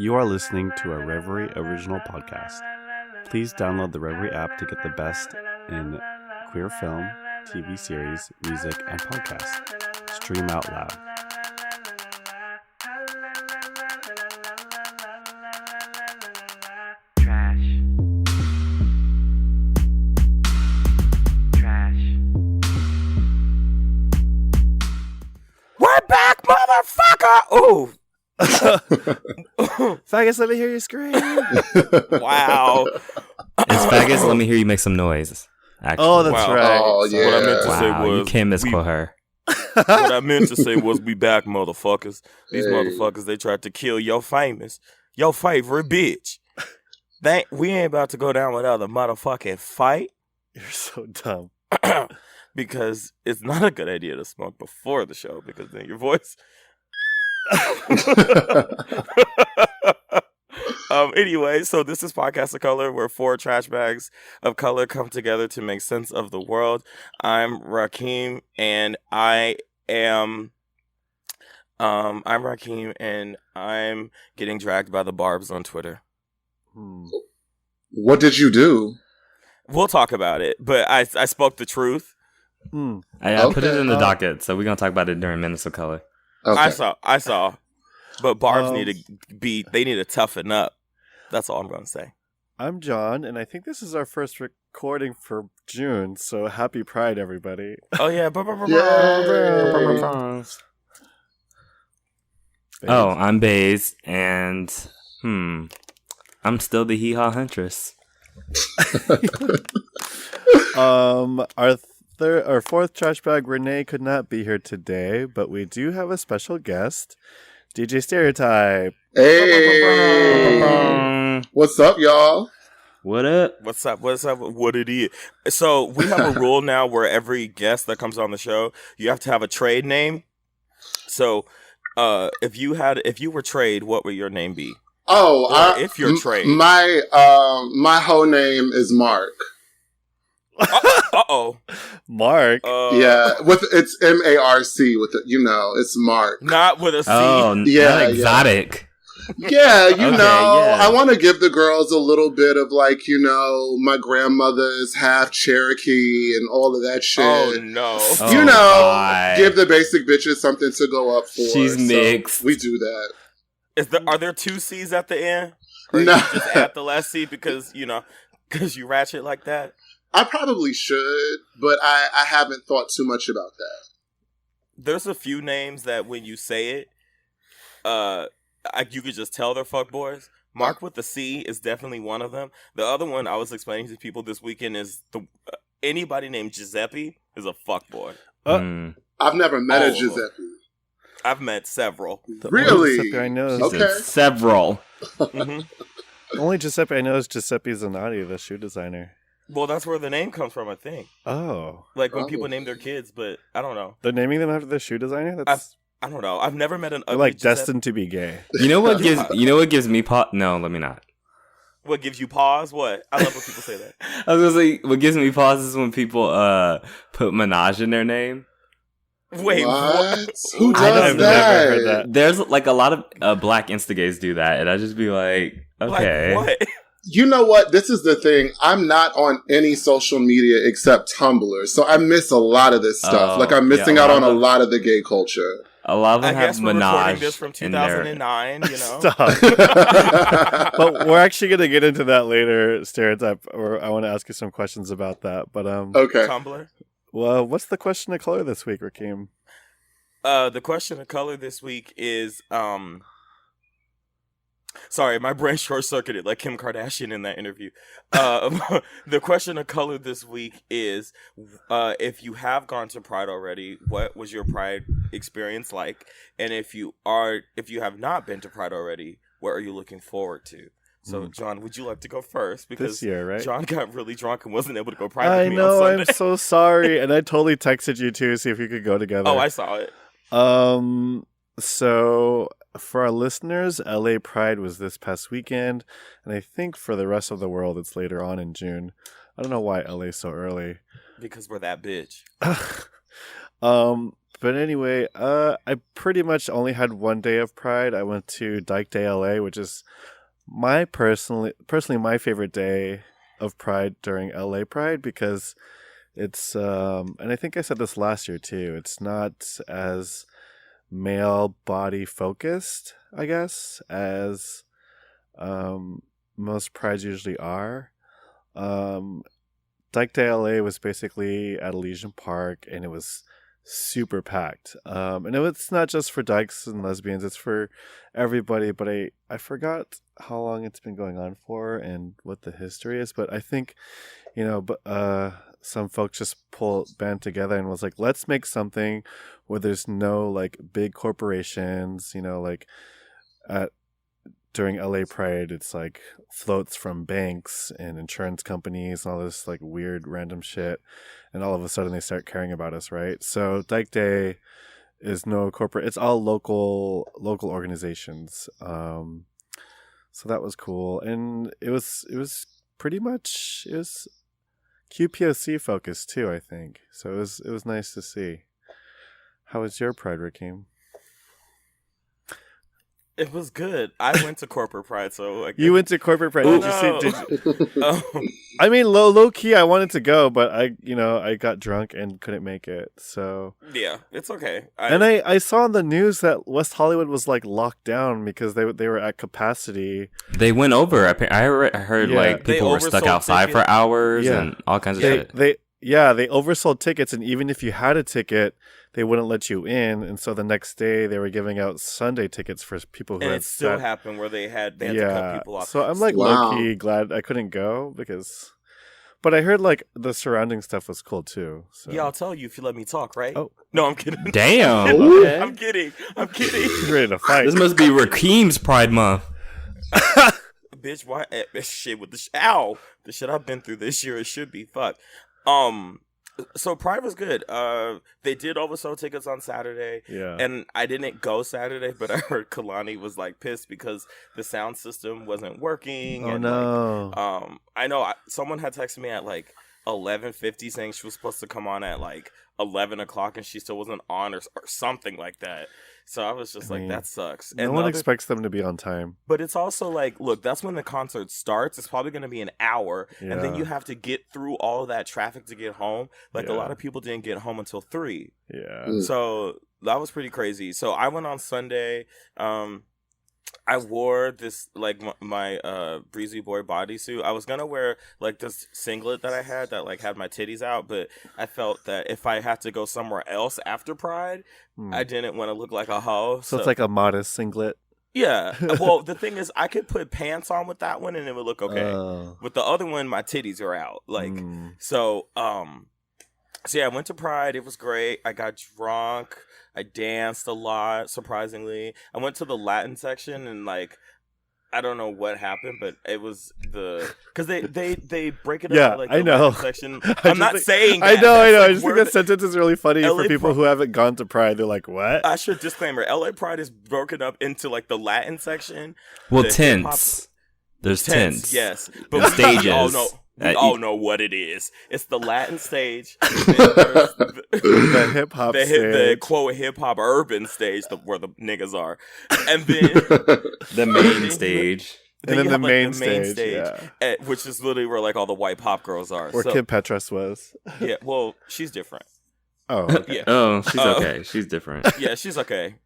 You are listening to a Reverie original podcast. Please download the Reverie app to get the best in queer film, TV series, music, and podcasts. Stream out loud. We're back, motherfucker! Ooh. Faggots, let me hear you scream. Wow. It's faggots. Let me hear you make some noise. Actually. Oh, that's right. Oh, yeah. What I meant to say Wow, was you can't misquote her. what I meant to say was we back, motherfuckers. These Hey. motherfuckers, they tried to kill your favorite bitch. We ain't about to go down without a motherfucking fight You're so dumb. because it's not a good idea to smoke before the show because then your voice. Anyway, so this is Podcast of Color, where four trash bags of color come together to make sense of the world. I'm Rakeem, and I'm Rakeem, and I'm getting dragged by the barbz on Twitter. What did you do? We'll talk about it, but I spoke the truth. I put it in the docket, so we're gonna talk about it during Minutes of Color. Okay. I saw, but barbz they need to toughen up. That's all I'm gonna say. I'm John, and I think this is our first recording for June, so happy Pride, everybody. Oh yeah, Yay. Oh, I'm Baze, and I'm still the Hee Haw Huntress. Our fourth trash bag, Renee, could not be here today, but we do have a special guest, DJ StereOtype. Hey. What's up, y'all? What up? What's up? What it is? So we have a rule now where every guest that comes on the show, you have to have a trade name. So, if you were trade, what would your name be? Oh, Or if you're trade, my whole name is Mark. Mark. Yeah, it's Marc with it's Mark. Not with a C. Oh, Yeah, not exotic. Yeah, Okay, yeah. I want to give the girls a little bit of my grandmother's half Cherokee and all of that shit. Oh no! Oh, God. Give the basic bitches something to go up for. She's so mixed. We do that. Are there two C's at the end? Or No. you just add the last C because you ratchet like that? I probably should, but I haven't thought too much about that. There's a few names that when you say it, you could just tell they're fuckboys. Mark with the C is definitely one of them. The other one I was explaining to people this weekend is anybody named Giuseppe is a fuckboy. I've never met a All of them. Giuseppe. I've met several. The only Really? Giuseppe I know is, Okay. Several. hmm the only Giuseppe I know is Giuseppe Zanotti, the shoe designer. Well, that's where the name comes from, I think. Oh. Like when Oh. people name their kids, but I don't know. They're naming them after the shoe designer? That's I don't know. I've never met an they're ugly like Giuseppe. destined to be gay. You know what gives me pause? No, let me not. What gives you pause? What? I love when people say that. I was gonna say what gives me pause is when people put Minaj in their name. Wait, what? Who I does I've that? never heard that. There's like a lot of black instigates do that, and I just be like, okay. Like what? You know what? This is the thing. I'm not on any social media except Tumblr, so I miss a lot of this stuff. Oh, I'm missing yeah, out a on lot a of- lot of the gay culture. A lot of I them have guess we're recording Minaj this from in there. 2009, you know? Stop. But we're actually going to get into that later, Stereotype, or I want to ask you some questions about that. But Okay. Tumblr. well, what's the question of color this week, Rakeem? The question of color this week is, sorry, my brain short-circuited like Kim Kardashian in that interview. The question of color this week is, if you have gone to Pride already, what was your Pride experience like? And if you have not been to Pride already, what are you looking forward to? So, John, would you like to go first? Because This year, right? John got really drunk and wasn't able to go Pride I with me know, on I'm Sunday. so sorry. And I totally texted you too, see if you could go together. Oh, I saw it. So for our listeners, LA Pride was this past weekend, and I think for the rest of the world, it's later on in June. I don't know why LA so early. Because we're that bitch. But anyway, I pretty much only had one day of Pride. I went to Dyke Day LA, which is my personally my favorite day of Pride during LA Pride, because it's and I think I said this last year too, it's not as male body focused, I guess, as most prides usually are. Dyke Day LA was basically at Elysian Park, and it was super packed. And it's not just for dykes and lesbians, it's for everybody, but I forgot how long it's been going on for and what the history is, but I think, some folks just band together and was like, let's make something where there's no like big corporations, like during LA Pride, it's like floats from banks and insurance companies and all this like weird random shit. And all of a sudden they start caring about us, right? So Dyke Day is no corporate, it's all local organizations. So that was cool. And it was pretty much, it was QPOC focused too, I think. So it was nice to see. How was your Pride, Rakeem? It was good. I went to corporate Pride, so you went to corporate Pride. Did you see? I mean, low key, I wanted to go, but I got drunk and couldn't make it. So yeah, it's okay. I saw on the news that West Hollywood was like locked down because they were at capacity. They went over. I heard like people were stuck outside for hours and all kinds of shit. They oversold tickets, and even if you had a ticket, they wouldn't let you in. And so the next day they were giving out Sunday tickets for people who and had it still happened where they had to cut people off. So I'm like low-key glad I couldn't go but I heard like the surrounding stuff was cool too. So. Yeah, I'll tell you if you let me talk, right? Oh. No, I'm kidding. Damn. Okay. I'm kidding. He's ready to fight. This must be Rakeem's Pride Month. Bitch, why? Shit with the the shit I've been through this year, it should be fuck. So Pride was good. They did oversell tickets on Saturday. Yeah. And I didn't go Saturday, but I heard Kalani was like pissed because the sound system wasn't working. Oh and, no. Like, I know someone had texted me at like 11:50 saying she was supposed to come on at like 11 o'clock and she still wasn't on or something like that. So I was just like, that sucks. No one expects them to be on time. But it's also like, look, that's when the concert starts. It's probably going to be an hour. Yeah. And then you have to get through all of that traffic to get home. Like a lot of people didn't get home until 3. Yeah. So that was pretty crazy. So I went on Sunday. I wore this, like, my Breezy Boy bodysuit. I was going to wear, like, this singlet that I had that, like, had my titties out. But I felt that if I had to go somewhere else after Pride, I didn't want to look like a hoe. So it's like a modest singlet. Yeah. Well, the thing is, I could put pants on with that one and it would look okay. With the other one, my titties are out. Like, so yeah, I went to Pride. It was great. I got drunk. I danced a lot, surprisingly. I went to the Latin section and, like, I don't know what happened, but it was because they break it up like the Latin section. I'm not saying that. I know. Like, I just think that sentence is really funny for people who haven't gone to Pride. They're like, what? I should disclaimer. LA Pride is broken up into like the Latin section. Well, tents. There's tents. Yes. But stages. We all know what it is. It's the Latin stage. The hip hop stage. The quote hip hop urban stage where the niggas are. And then the main stage. And then the main stage. Which is literally where like all the white pop girls are. Where Kid Petras was. Yeah, well, she's different. Oh, okay. Yeah. Oh, she's okay. She's different. Yeah, she's okay.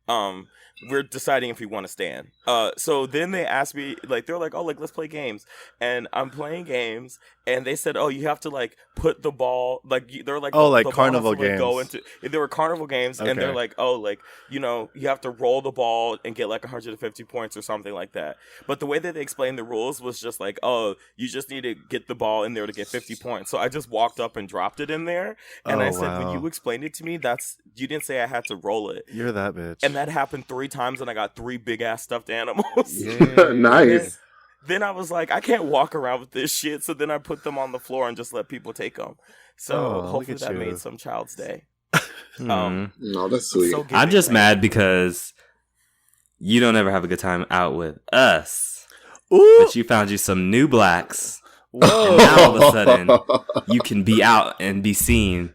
We're deciding if we want to stand. So then they asked me, like, they're like, oh, like, let's play games. And I'm playing games, and they said, oh, you have to, like, put the ball, like, they're like, oh, like carnival games. There were carnival games, and they're like, oh, like, you know, you have to roll the ball and get, like, 150 points or something like that. But the way that they explained the rules was just like, oh, you just need to get the ball in there to get 50 points. So I just walked up and dropped it in there, and I said, when you explained it to me, you didn't say I had to roll it. You're that bitch. And that happened 3 times, and I got 3 big ass stuffed animals. Yeah. Nice. Then I was like, I can't walk around with this shit. So then I put them on the floor and just let people take them. So hopefully that made some child's day. No, that's sweet. So I'm just mad because you don't ever have a good time out with us. Ooh. But you found you some new blacks. Whoa. And now all of a sudden you can be out and be seen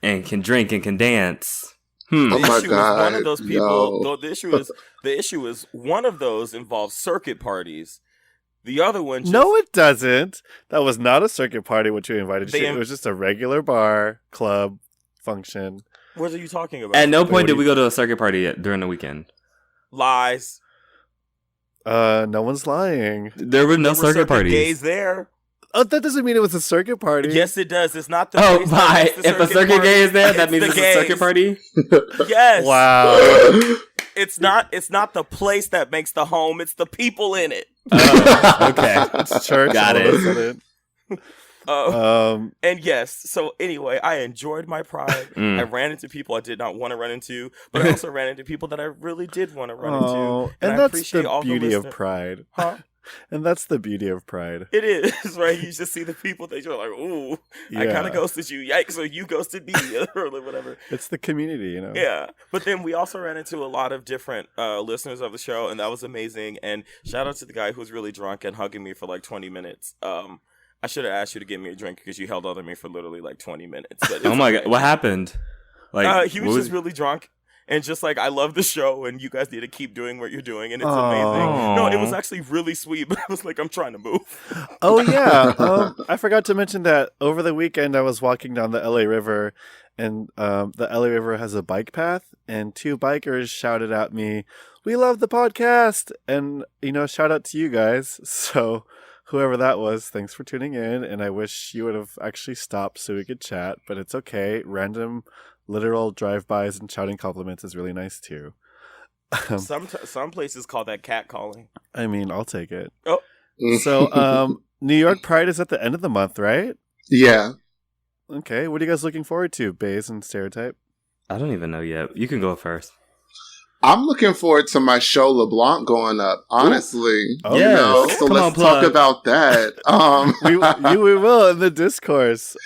and can drink and can dance. The Oh my issue is one of God, those people. yo. Though the issue is one of those involves circuit parties. The other one, just, No, it doesn't. That was not a circuit party. What you invited They to. It was just a regular bar, club, function. what are you talking about? At no what point do did we go to a circuit party during the weekend. Lies. No one's lying. There were no There were circuit parties. gays there. Oh, that doesn't mean it was a circuit party. Yes, it does. It's not the. Oh, place that bye. makes the If a circuit party. gay is there, that means the it's a circuit gays. party? Yes. Wow. It's not the place that makes the home. It's the people in it. Oh, okay. It's church. Got all of a it. sudden. And yes, so anyway, I enjoyed my pride. I ran into people I did not want to run into, but I also ran into people that I really did want to run into. And I that's appreciate the all beauty of listeners. pride. Huh? And that's the beauty of pride. It is, right? You just see the people that you're like, ooh, I kind of ghosted you. Yikes, or you ghosted me, or whatever. It's the community, you know? Yeah. But then we also ran into a lot of different listeners of the show, and that was amazing. And shout out to the guy who was really drunk and hugging me for like 20 minutes. I should have asked you to get me a drink because you held on to me for literally like 20 minutes. But Oh my God. What happened? He was just really drunk. And just like, I love the show, and you guys need to keep doing what you're doing, and it's amazing. No, it was actually really sweet, but I was like, I'm trying to move. Oh, yeah. I forgot to mention that over the weekend I was walking down the LA River, and the LA River has a bike path, and two bikers shouted at me, "We love the podcast!" And, shout out to you guys. So whoever that was, thanks for tuning in, and I wish you would have actually stopped so we could chat, but it's okay. Random literal drive-bys and shouting compliments is really nice too. Some places call that catcalling. I mean, I'll take it. Oh. So, New York Pride is at the end of the month, right? Yeah. Okay, what are you guys looking forward to, Barbz and StereOtype? I don't even know yet. You can go first. I'm looking forward to my show LeBlanc going up, honestly. Oh, yes. So Come on, let's plug. talk about that. we will in the discourse.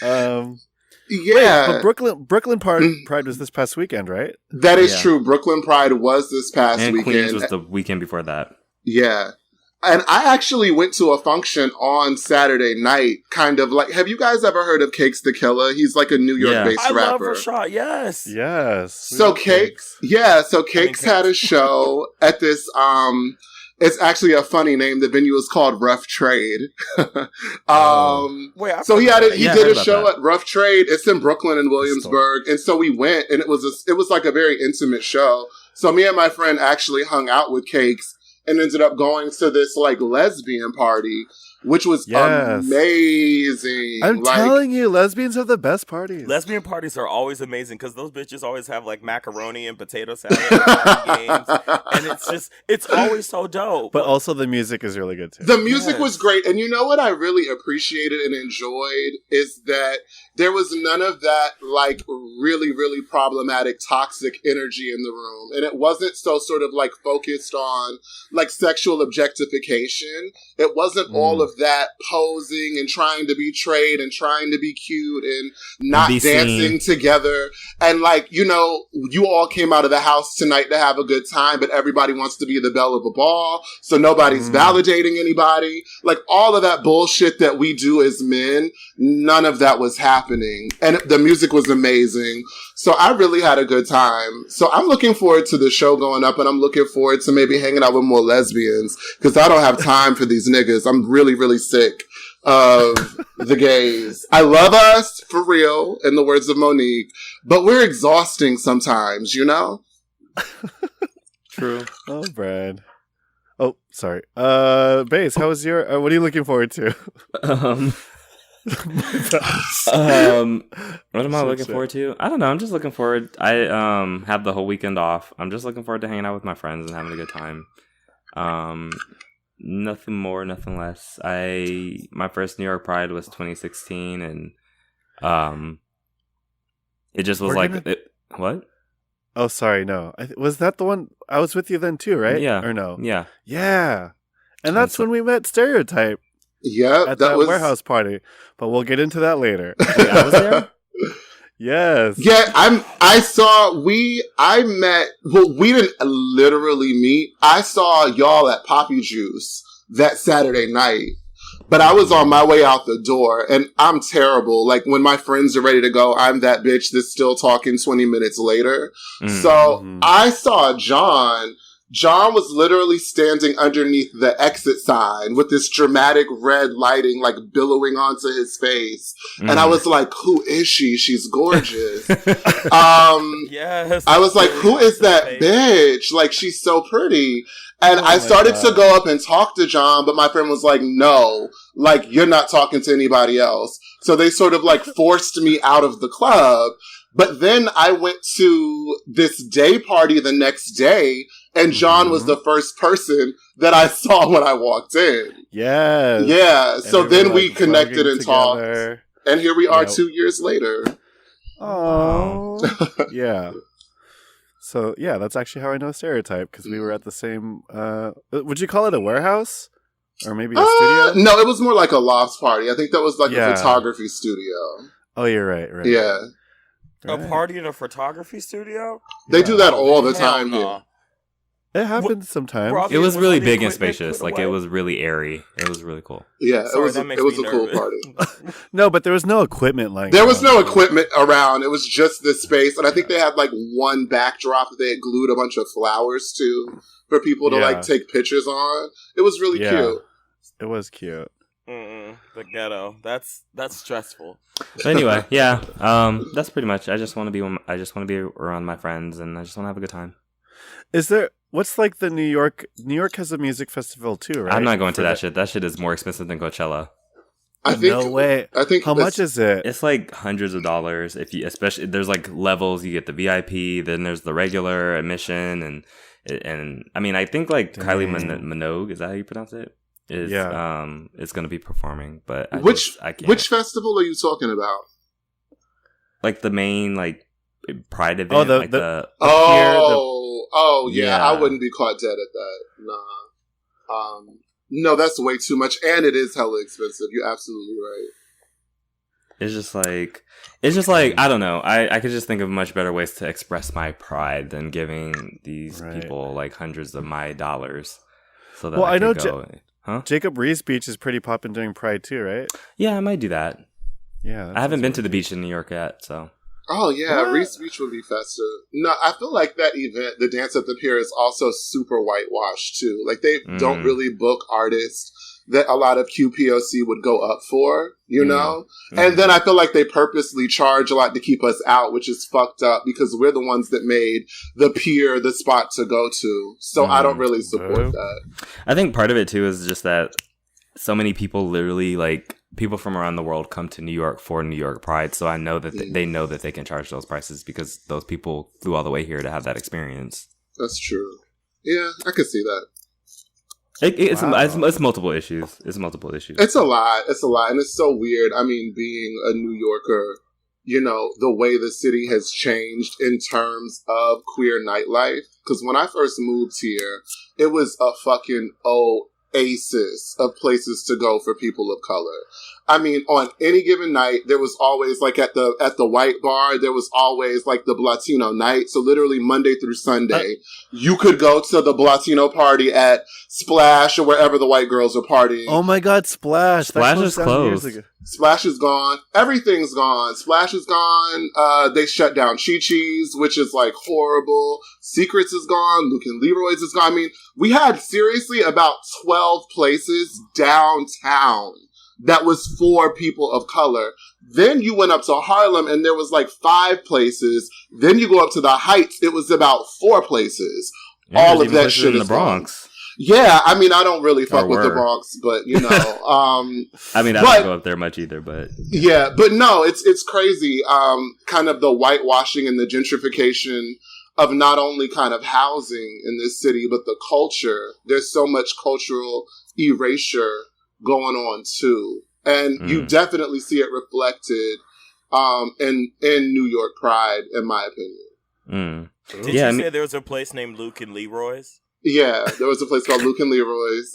Yeah. But Brooklyn Pride was this past weekend, right? That is Yeah. true. Brooklyn Pride was this past And weekend. Queens was the weekend before that. Yeah. And I actually went to a function on Saturday night, kind of like, have you guys ever heard of Cakes the Killer? He's like a New York-based I love rapper. Rashad, yes. Yes. So Cakes had a show at this, it's actually a funny name. The venue is called Rough Trade. Wait, So he did I heard a about show that. at Rough Trade. It's in Brooklyn and Williamsburg. And so we went, and it was like a very intimate show. So me and my friend actually hung out with Cakes and ended up going to this like lesbian party, which was amazing. I'm telling you, lesbians have the best parties. Lesbian parties are always amazing because those bitches always have like macaroni and potato salad and games, and it's always so dope. But also the music is really good too. The music was great. And you know what I really appreciated and enjoyed is that there was none of that like really, really problematic toxic energy in the room. And it wasn't so sort of like focused on like sexual objectification. It wasn't all of that posing and trying to be trade and trying to be cute and not Be dancing together. And like, you all came out of the house tonight to have a good time, but everybody wants to be the belle of a ball. So nobody's validating anybody. Like all of that bullshit that we do as men, none of that was happening. And the music was amazing. So I really had a good time. So I'm looking forward to the show going up, and I'm looking forward to maybe hanging out with more lesbians because I don't have time for these niggas. I'm really, really sick of the gays. I love us, for real, in the words of Monique, but we're exhausting sometimes, True. Oh, Brad. Oh, sorry. Barbz, how was your? What are you looking forward to? What am I looking forward to? I don't know. I'm just looking forward. I have the whole weekend off. I'm just looking forward to hanging out with my friends and having a good time. Nothing more, nothing less. My first New York Pride was 2016, and it just was what? Oh, sorry, no. Was that the one? I was with you then too, right? Yeah. Or no? Yeah. Yeah. And that's when we met StereOtype Yeah, at that warehouse party. But we'll get into that later. Wait, I was there? Yes. Yeah, we didn't literally meet. I saw y'all at Poppy Juice that Saturday night. But I was on my way out the door, and I'm terrible. Like, when my friends are ready to go, I'm that bitch that's still talking 20 minutes later. So I saw John. John was literally standing underneath the exit sign with this dramatic red lighting, like, billowing onto his face. And I was like, who is she? She's gorgeous. Yes. I was like, who is that bitch? Like, she's so pretty. And I started to go up and talk to John, but my friend was like, no, like, you're not talking to anybody else. So they sort of, like, forced me out of the club. But then I went to this day party the next day, and John was the first person that I saw when I walked in. Yes. Yeah. So and then we we like connected and talked. And here we are 2 years later. Oh. Yeah. So, yeah, that's actually how I know StereOtype, because we were at the same, would you call it a warehouse? Or maybe a studio? No, it was more like a loft party. I think that was like a photography studio. Oh, you're right. Yeah. A party in a photography studio? They do that all the time. No. It happens sometimes. It was really big and spacious. Like, it was really airy. It was really cool. Yeah, it was a cool party. No, but there was no equipment like there was no equipment around. It was just this space. And I think they had like one backdrop that they had glued a bunch of flowers to for people to like take pictures on. It was really cute. It was cute. The ghetto. That's stressful. But anyway, that's pretty much. I just want to be around my friends, and I just want to have a good time. Is there? What's like the New York? New York has a music festival too, right? I'm not going to that shit. That shit is more expensive than Coachella. No way. I think how much is it? It's like hundreds of dollars. If you, especially, there's like levels. You get the VIP, then there's the regular admission, and I mean, I think like Kylie Minogue, is that how you pronounce it? It's going to be performing, but which festival are you talking about? Like the main like Pride event. I wouldn't be caught dead at that. Nah. No, that's way too much, and it is hella expensive. You're absolutely right. It's just like I don't know. I could just think of much better ways to express my pride than giving these people like hundreds of my dollars. So that I know go. Jacob Rees Beach is pretty poppin' during Pride too, right? Yeah, I might do that. Yeah, I haven't been to the beach in New York yet, so. Oh yeah, Rees Beach would be festive. No, I feel like that event, the Dance at the Pier, is also super whitewashed too. Like they don't really book artists that a lot of QPOC would go up for, you know? And then I feel like they purposely charge a lot to keep us out, which is fucked up because we're the ones that made the pier the spot to go to. So I don't really support that. I think part of it too is just that so many people literally like people from around the world come to New York for New York Pride. So I know that they know that they can charge those prices because those people flew all the way here to have that experience. That's true. Yeah, I could see that. It's multiple issues. It's multiple issues. It's a lot. And it's so weird. I mean, being a New Yorker, you know, the way the city has changed in terms of queer nightlife. Because when I first moved here, it was a fucking oasis of places to go for people of color. I mean, on any given night, there was always like at the white bar, there was always like the Blatino night. So literally Monday through Sunday, you could go to the Blatino party at Splash or wherever the white girls are partying. Oh my God, Splash! Splash is closed. Splash is gone. Everything's gone. Splash is gone. They shut down Chi-Chi's, which is like horrible. Secrets is gone. Luke and Leroy's is gone. I mean, we had seriously about 12 places downtown that was for people of color. Then you went up to Harlem and there was like 5 places. Then you go up to the Heights. It was about 4 places. Yeah, all of that shit in the Bronx. Gone. Yeah, I mean, I don't really fuck with the Bronx, but you know, I mean, I don't go up there much either, but yeah, but no, it's crazy. Kind of the whitewashing and the gentrification of not only kind of housing in this city, but the culture. There's so much cultural erasure going on too, and you definitely see it reflected in New York Pride, in my opinion. Did you say there was a place named Luke and Leroy's? Yeah, there was a place called Luke and Leroy's.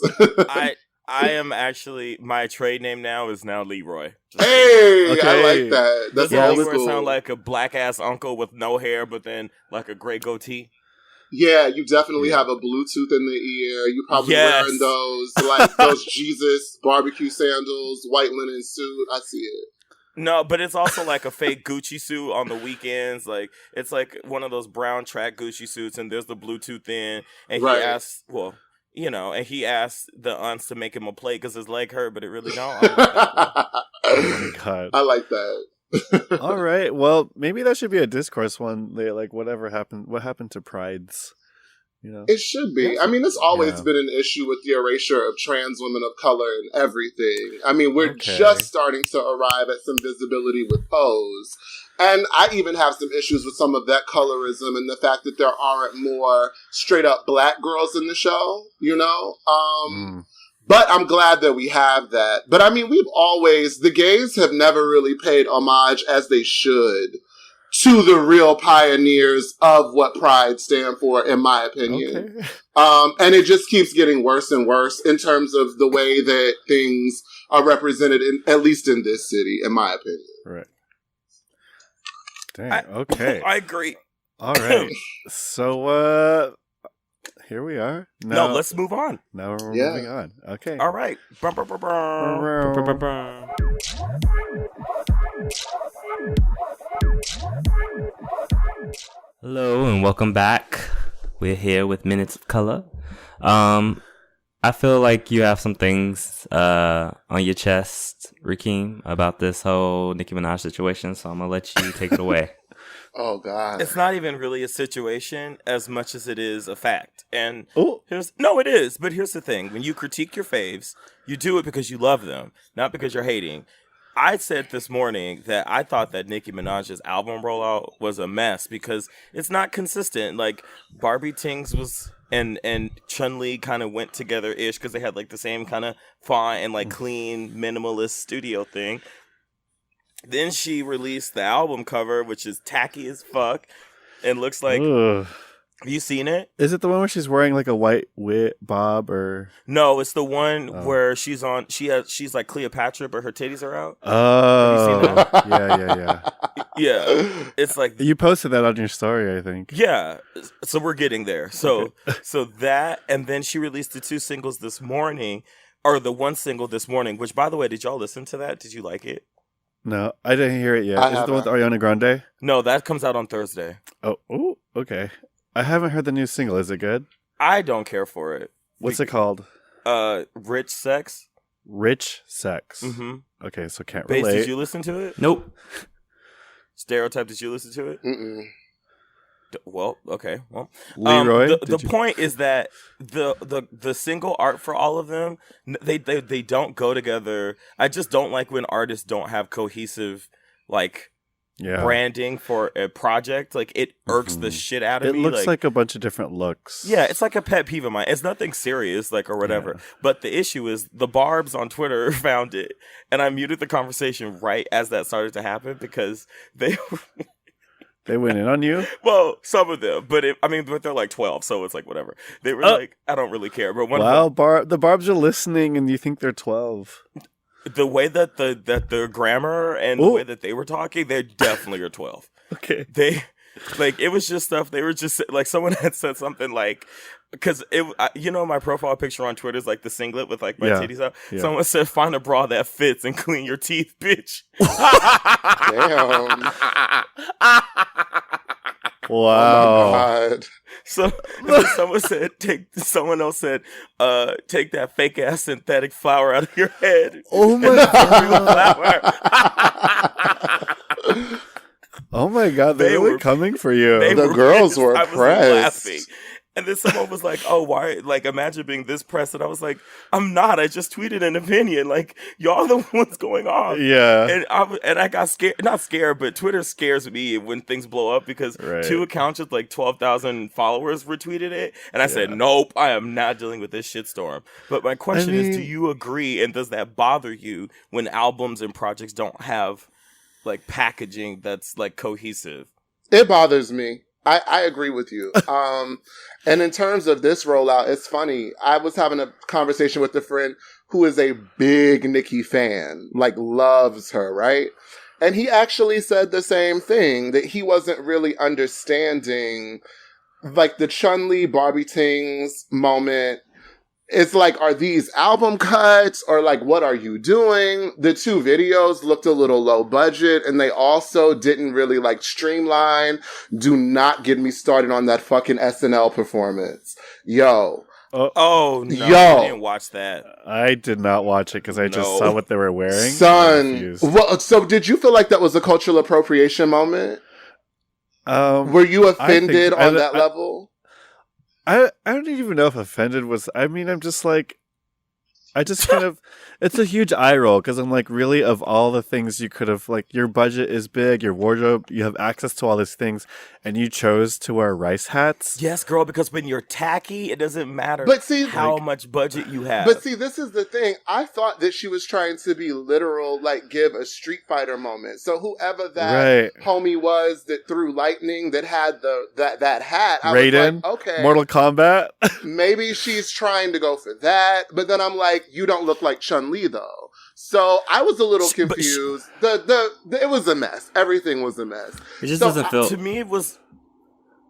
I am actually, my trade name now is now Leroy. Hey, okay. I like that. That's Leroy sound like a black ass uncle with no hair, but then like a gray goatee. Yeah, you definitely have a Bluetooth in the ear. You probably wearing those Jesus barbecue sandals, white linen suit. I see it. No, but it's also like a fake Gucci suit on the weekends. Like it's like one of those brown track Gucci suits, and there's the Bluetooth in. And he asked, and he asked the aunts to make him a plate because his leg hurt, but it really don't. Oh my God. I like that. All right. Well, maybe that should be a discourse one. Like what happened to prides? You know, it should be. I mean, it's always been an issue with the erasure of trans women of color and everything. I mean, we're just starting to arrive at some visibility with Pose. And I even have some issues with some of that colorism and the fact that there aren't more straight up black girls in the show, you know? But I'm glad that we have that. But I mean, the gays have never really paid homage as they should to the real pioneers of what Pride stand for, in my opinion. Okay. And it just keeps getting worse and worse in terms of the way that things are represented, at least in this city, in my opinion. Right. Dang, okay. I agree. All right. So, here we are. Now, let's move on. Now we're moving on. Okay. All right. Hello and welcome back. We're here with Minutes of Color. I feel like you have some things on your chest, Rakeem, about this whole Nicki Minaj situation, so I'm gonna let you take it away. Oh God! It's not even really a situation as much as it is a fact. And it is. But here's the thing: when you critique your faves, you do it because you love them, not because you're hating. I said this morning that I thought that Nicki Minaj's album rollout was a mess because it's not consistent. Like Barbie Tings was and Chun-Li kind of went together ish because they had like the same kind of font and like clean minimalist studio thing. Then she released the album cover, which is tacky as fuck and looks like... Have you seen it? Is it the one where she's wearing like a white bob or... No, it's the one where she's like Cleopatra, but her titties are out. Oh. Have you seen that? Yeah. Yeah. It's like... You posted that on your story, I think. Yeah. So we're getting there. So that, and then she released the 2 singles this morning, or the 1 single this morning, which by the way, did y'all listen to that? Did you like it? No, I didn't hear it yet. Is it the one with Ariana Grande? No, that comes out on Thursday. Oh, okay. I haven't heard the new single. Is it good? I don't care for it. What's it called? Rich Sex. Rich Sex. Mm-hmm. Okay, so can't relate. Did you listen to it? Nope. StereOtype, did you listen to it? Mm-mm. Well, okay. Well, Leroy, the point is that the single art for all of them, they don't go together. I just don't like when artists don't have cohesive branding for a project. Like it irks the shit out of me. It looks like a bunch of different looks. Yeah, it's like a pet peeve of mine. It's nothing serious, or whatever. Yeah. But the issue is the barbz on Twitter found it, and I muted the conversation right as that started to happen because they. They went in on you? Well, some of them, but they're like 12, so it's like whatever. They were like, I don't really care. But the barbz are listening, and you think they're 12. The way that the grammar and the way that they were talking, they definitely are 12. Okay. They it was just stuff. They were just like someone had said something like. Because my profile picture on Twitter is like the singlet with like my titties out. Yeah. Someone said, "Find a bra that fits and clean your teeth, bitch." Damn. Wow. Oh so someone else said, take that fake ass synthetic flower out of your head. Oh my god. Oh my god, they were coming for you. The girls were pressed. Laughing. And then someone was like, "Oh, why? Like, imagine being this pressed." And I was like, "I'm not. I just tweeted an opinion. Like, y'all the ones going off." Yeah. And I got scared. Not scared, but Twitter scares me when things blow up because 2 accounts with like 12,000 followers retweeted it, and I said, "Nope, I am not dealing with this shitstorm." But my question is, do you agree? And does that bother you when albums and projects don't have like packaging that's like cohesive? It bothers me. I agree with you. And in terms of this rollout, it's funny. I was having a conversation with a friend who is a big Nicki fan, like loves her, right? And he actually said the same thing, that he wasn't really understanding like the Chun-Li Barbie Tings moment. It's like, are these album cuts or like, what are you doing? The two videos looked a little low budget and they also didn't really like streamline. Do not get me started on that fucking SNL performance. Yo. Oh, no. Yo. I didn't watch that. I did not watch it because I just saw what they were wearing. Son. Well, so did you feel like that was a cultural appropriation moment? Were you offended on that level? I don't even know if offended was. I mean, I'm just like, I just kind of, it's a huge eye roll because I'm like, really, of all the things you could have, like, your budget is big, your wardrobe, you have access to all these things, and you chose to wear rice hats. Yes, girl, because when you're tacky, it doesn't matter how much budget you have. But see, this is the thing. I thought that she was trying to be literal, like give a Street Fighter moment. So whoever that homie was that threw lightning that had that hat, I Raiden, was like, okay, Mortal Kombat. Maybe she's trying to go for that. But then I'm like, you don't look like Chun-Li though. So I was a little confused. It was a mess. Everything was a mess. It just doesn't feel. To me, it was.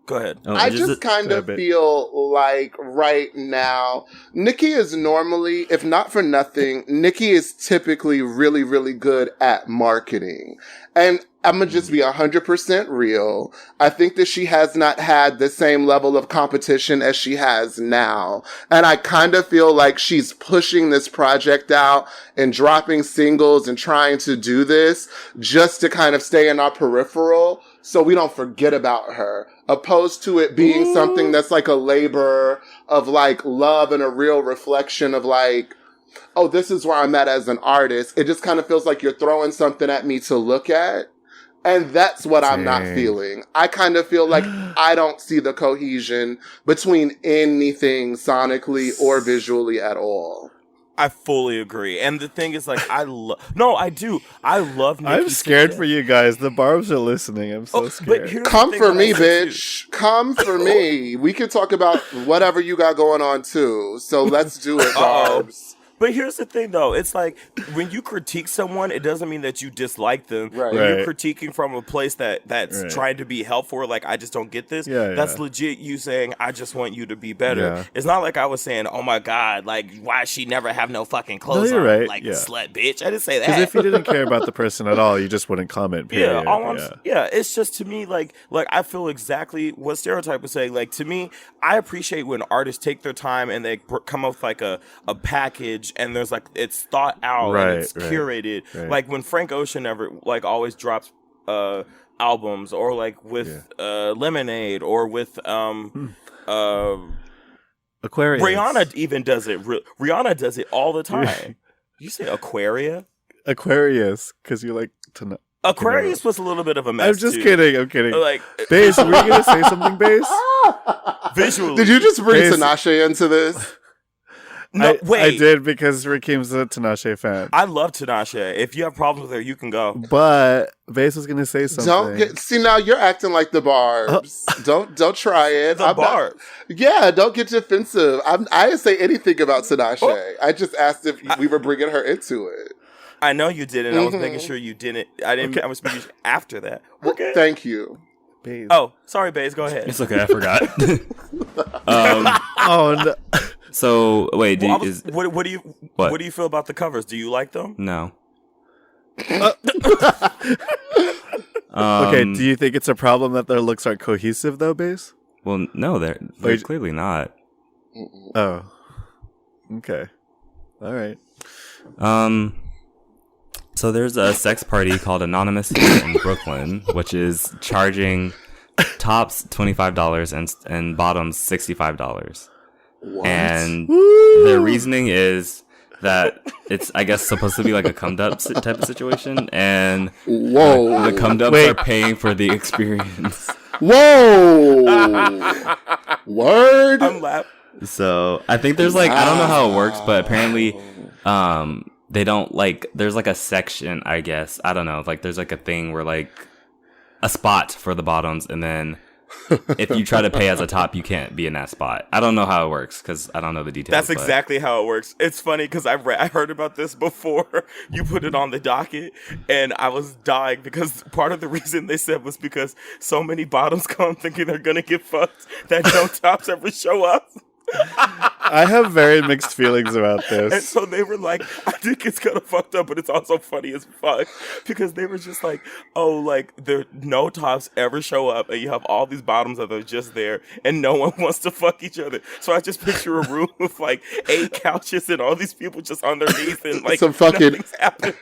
Go ahead. I just kind of feel like right now, Nicki is normally, if not for nothing, Nicki is typically really, really good at marketing. And I'm going to just be 100% real. I think that she has not had the same level of competition as she has now. And I kind of feel like she's pushing this project out and dropping singles and trying to do this just to kind of stay in our peripheral so we don't forget about her, opposed to it being something that's like a labor of like love and a real reflection of like, oh, this is where I'm at as an artist. It just kind of feels like you're throwing something at me to look at. And that's what I'm not feeling. I kind of feel like I don't see the cohesion between anything sonically or visually at all. I fully agree. And the thing is, like, I do. I love Nicki. I'm scared for you guys. The barbs are listening. I'm so scared. Come for me, bitch. Come for me. We can talk about whatever you got going on, too. So let's do it, barbs. But here's the thing, though. It's like, when you critique someone, it doesn't mean that you dislike them. Right. When you're critiquing from a place that's trying to be helpful, like, I just don't get this. That's legit you saying, I just want you to be better. Yeah. It's not like I was saying, oh, my God, like, why she never have no fucking clothes on? Right. Like, slut, bitch. I didn't say that. Because if you didn't care about the person at all, you just wouldn't comment, period. It's just, to me, like I feel exactly what StereOtype was saying. Like, to me, I appreciate when artists take their time and they come up with, like, a package, and there's like it's thought out and it's curated. Like when Frank Ocean always drops albums, or like with Lemonade, or with Aquarius. Rihanna even does it. Rihanna does it all the time. You say Aquaria? Aquarius, because you like to know. Aquarius was a little bit of a mess. I'm just kidding. I'm kidding. Like, Bass, were you gonna say something, Bass? Visually, did you just bring Tinashe into this? No, wait. I did, because Rakeem's a Tinashe fan. I love Tinashe. If you have problems with her, you can go. But Bass was gonna say something. See, now you're acting like the barbs. Don't try it. The barbs. Don't get defensive. I didn't say anything about Tinashe. I just asked if we were bringing her into it. I know you didn't. I was making sure you didn't. I didn't. Okay. I was speaking after that. Okay. Thank you. Baze. Oh, sorry, Baze. Go ahead. It's okay. I forgot. Oh no. So wait, what do you feel about the covers? Do you like them? No. Okay, do you think it's a problem that their looks aren't cohesive though, Bass? Well, no, they're clearly not. Oh. Okay. All right. So there's a sex party called Anonymous here in Brooklyn, which is charging tops $25 and bottoms $65. What? And the reasoning is that it's, I guess, supposed to be like a cum-dump type of situation, and the cum-dumps are paying for the experience. Whoa! Word? I'm laughing. So I think there's like, I don't know how it works, but apparently they don't like, there's like a section, I guess, I don't know, like there's like a thing where like a spot for the bottoms, and then if you try to pay as a top, you can't be in that spot. I don't know how it works because I don't know the details. That's exactly how it works. It's funny because I heard about this before you put it on the docket, and I was dying because part of the reason they said was because so many bottoms come thinking they're gonna get fucked that no tops ever show up. I have very mixed feelings about this. And so they were like, I think it's kind of fucked up, but it's also funny as fuck because they were just like, oh, like there no tops ever show up, and you have all these bottoms that are just there, and no one wants to fuck each other. So I just picture a room with like 8 couches and all these people just underneath, and like some fucking happening.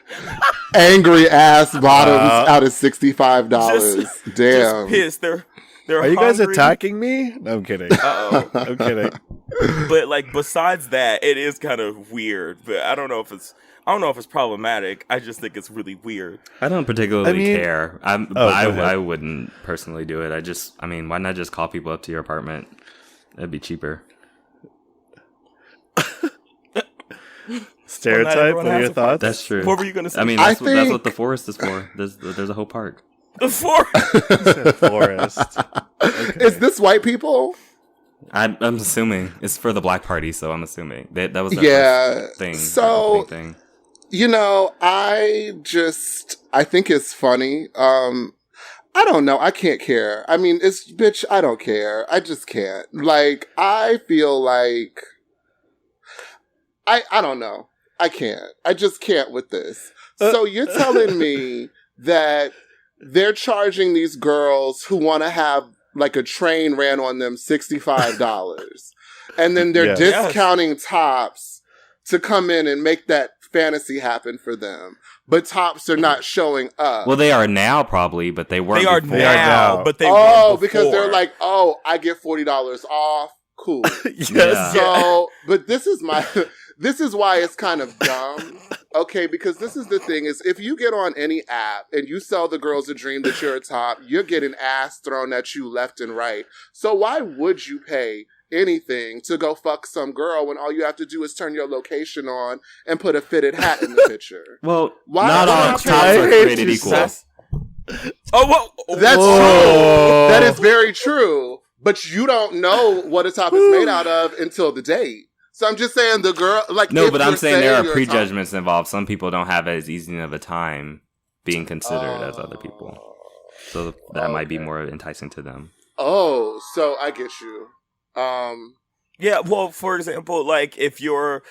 angry ass bottoms out of $65. Just Damn. pissed. They're Are you guys hungry. attacking me? No, I'm kidding. Uh-oh. I'm kidding. But like besides that, it is kind of weird. But I don't know if it's problematic. I just think it's really weird. I don't particularly go care. ahead. I wouldn't personally do it. Why not just call people up to your apartment? That'd be cheaper. StereOtype, what are your thoughts? That's true. What were you gonna say? I mean, that's what the forest is for. There's a whole park. The forest. Forest. Okay. Is this white people? I'm assuming it's for the black party, so I'm assuming that was their first thing. So thing. You know, I think it's funny. I don't know. I can't care. I mean, bitch, I don't care. I just can't. Like, I feel like I don't know. I can't. I just can't with this. So you're telling me that they're charging these girls who want to have like a train ran on them $65. And then they're discounting tops to come in and make that fantasy happen for them. But tops are not showing up. Well, they are now probably, but they weren't. They are before. now, but they weren't because before. they're like, I get $40 off. Cool. Yes. Yeah. So, but this is why it's kind of dumb. Okay, because this is the thing is if you get on any app and you sell the girls a dream that you're a top, you're getting ass thrown at you left and right. So why would you pay anything to go fuck some girl when all you have to do is turn your location on and put a fitted hat in the picture? Well, Why not all not tops pay? are created equal. That's whoa. true. That is very true. But you don't know what a top is made out of until the date. So I'm just saying the girl, like, No, but I'm saying there are you're a top- prejudgments involved. Some people don't have as easy of a time being considered as other people. So that might be more enticing to them. Oh, so I get you. Yeah, well, for example, like if you're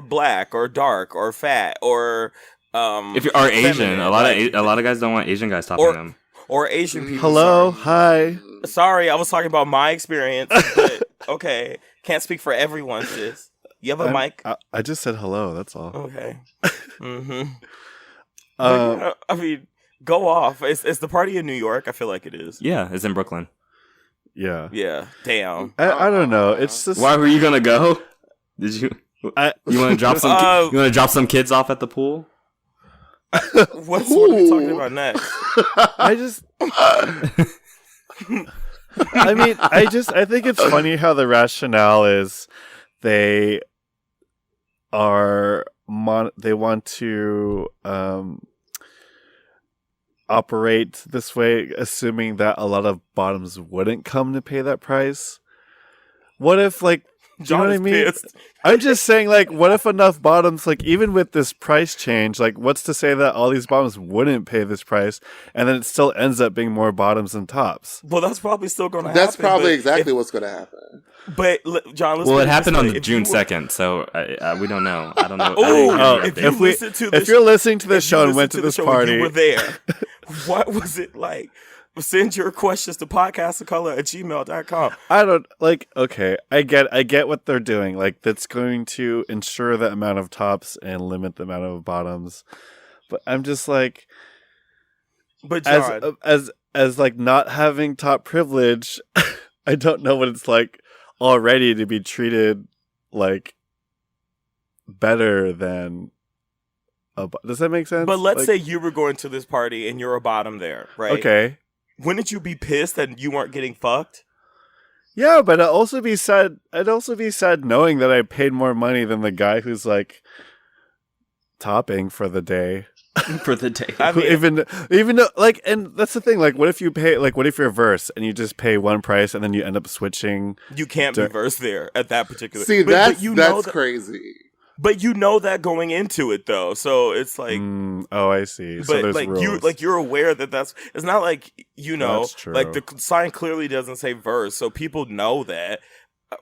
black or dark or fat or If you are Asian, feminine, a lot of guys don't want Asian guys topping them. or Asian people. Hello, hi. Sorry, I was talking about my experience. But okay, can't speak for everyone, sis. You have a mic? I just said hello. That's all. Okay. Mm-hmm. I mean, go off. It's the party in New York. I feel like it is. Yeah, it's in Brooklyn. Yeah. Yeah. Damn. I don't know. It's just. Why were you gonna go? Did you? You want to drop some? You want to drop some kids off at the pool? What are we talking about next? I just. I think it's funny how the rationale is they want to operate this way, assuming that a lot of bottoms wouldn't come to pay that price. What if, like, do you know what I mean? Pissed. I'm just saying, like, what if enough bottoms, like, even with this price change, like, what's to say that all these bottoms wouldn't pay this price, and then it still ends up being more bottoms than tops? Well, that's probably still going to happen. That's probably exactly what's going to happen. But John, Well, it happened on June 2nd, so we don't know. I don't know. If you're listening to this show and went to this party, you were there. What was it like? Send your questions to podcastthecolor@gmail.com. I don't okay, I get what they're doing. Like, that's going to ensure the amount of tops and limit the amount of bottoms. But I'm just like, but John, as like not having top privilege, I don't know what it's like already to be treated like better than does that make sense? But let's say you were going to this party and you're a bottom there, right? Okay. Wouldn't you be pissed that you weren't getting fucked? Yeah, but I'd also be sad knowing that I paid more money than the guy who's like topping for the day. for the day. I mean, even though, like, and that's the thing. Like, what if you pay? Like, what if you're verse and you just pay one price and then you end up switching? You can't be verse there at that particular. See, but that's crazy. But you know that going into it though, so it's like, oh, I see. But so there's like rules. you're aware that that's. It's not like That's true. like the sign clearly doesn't say verse, so people know that.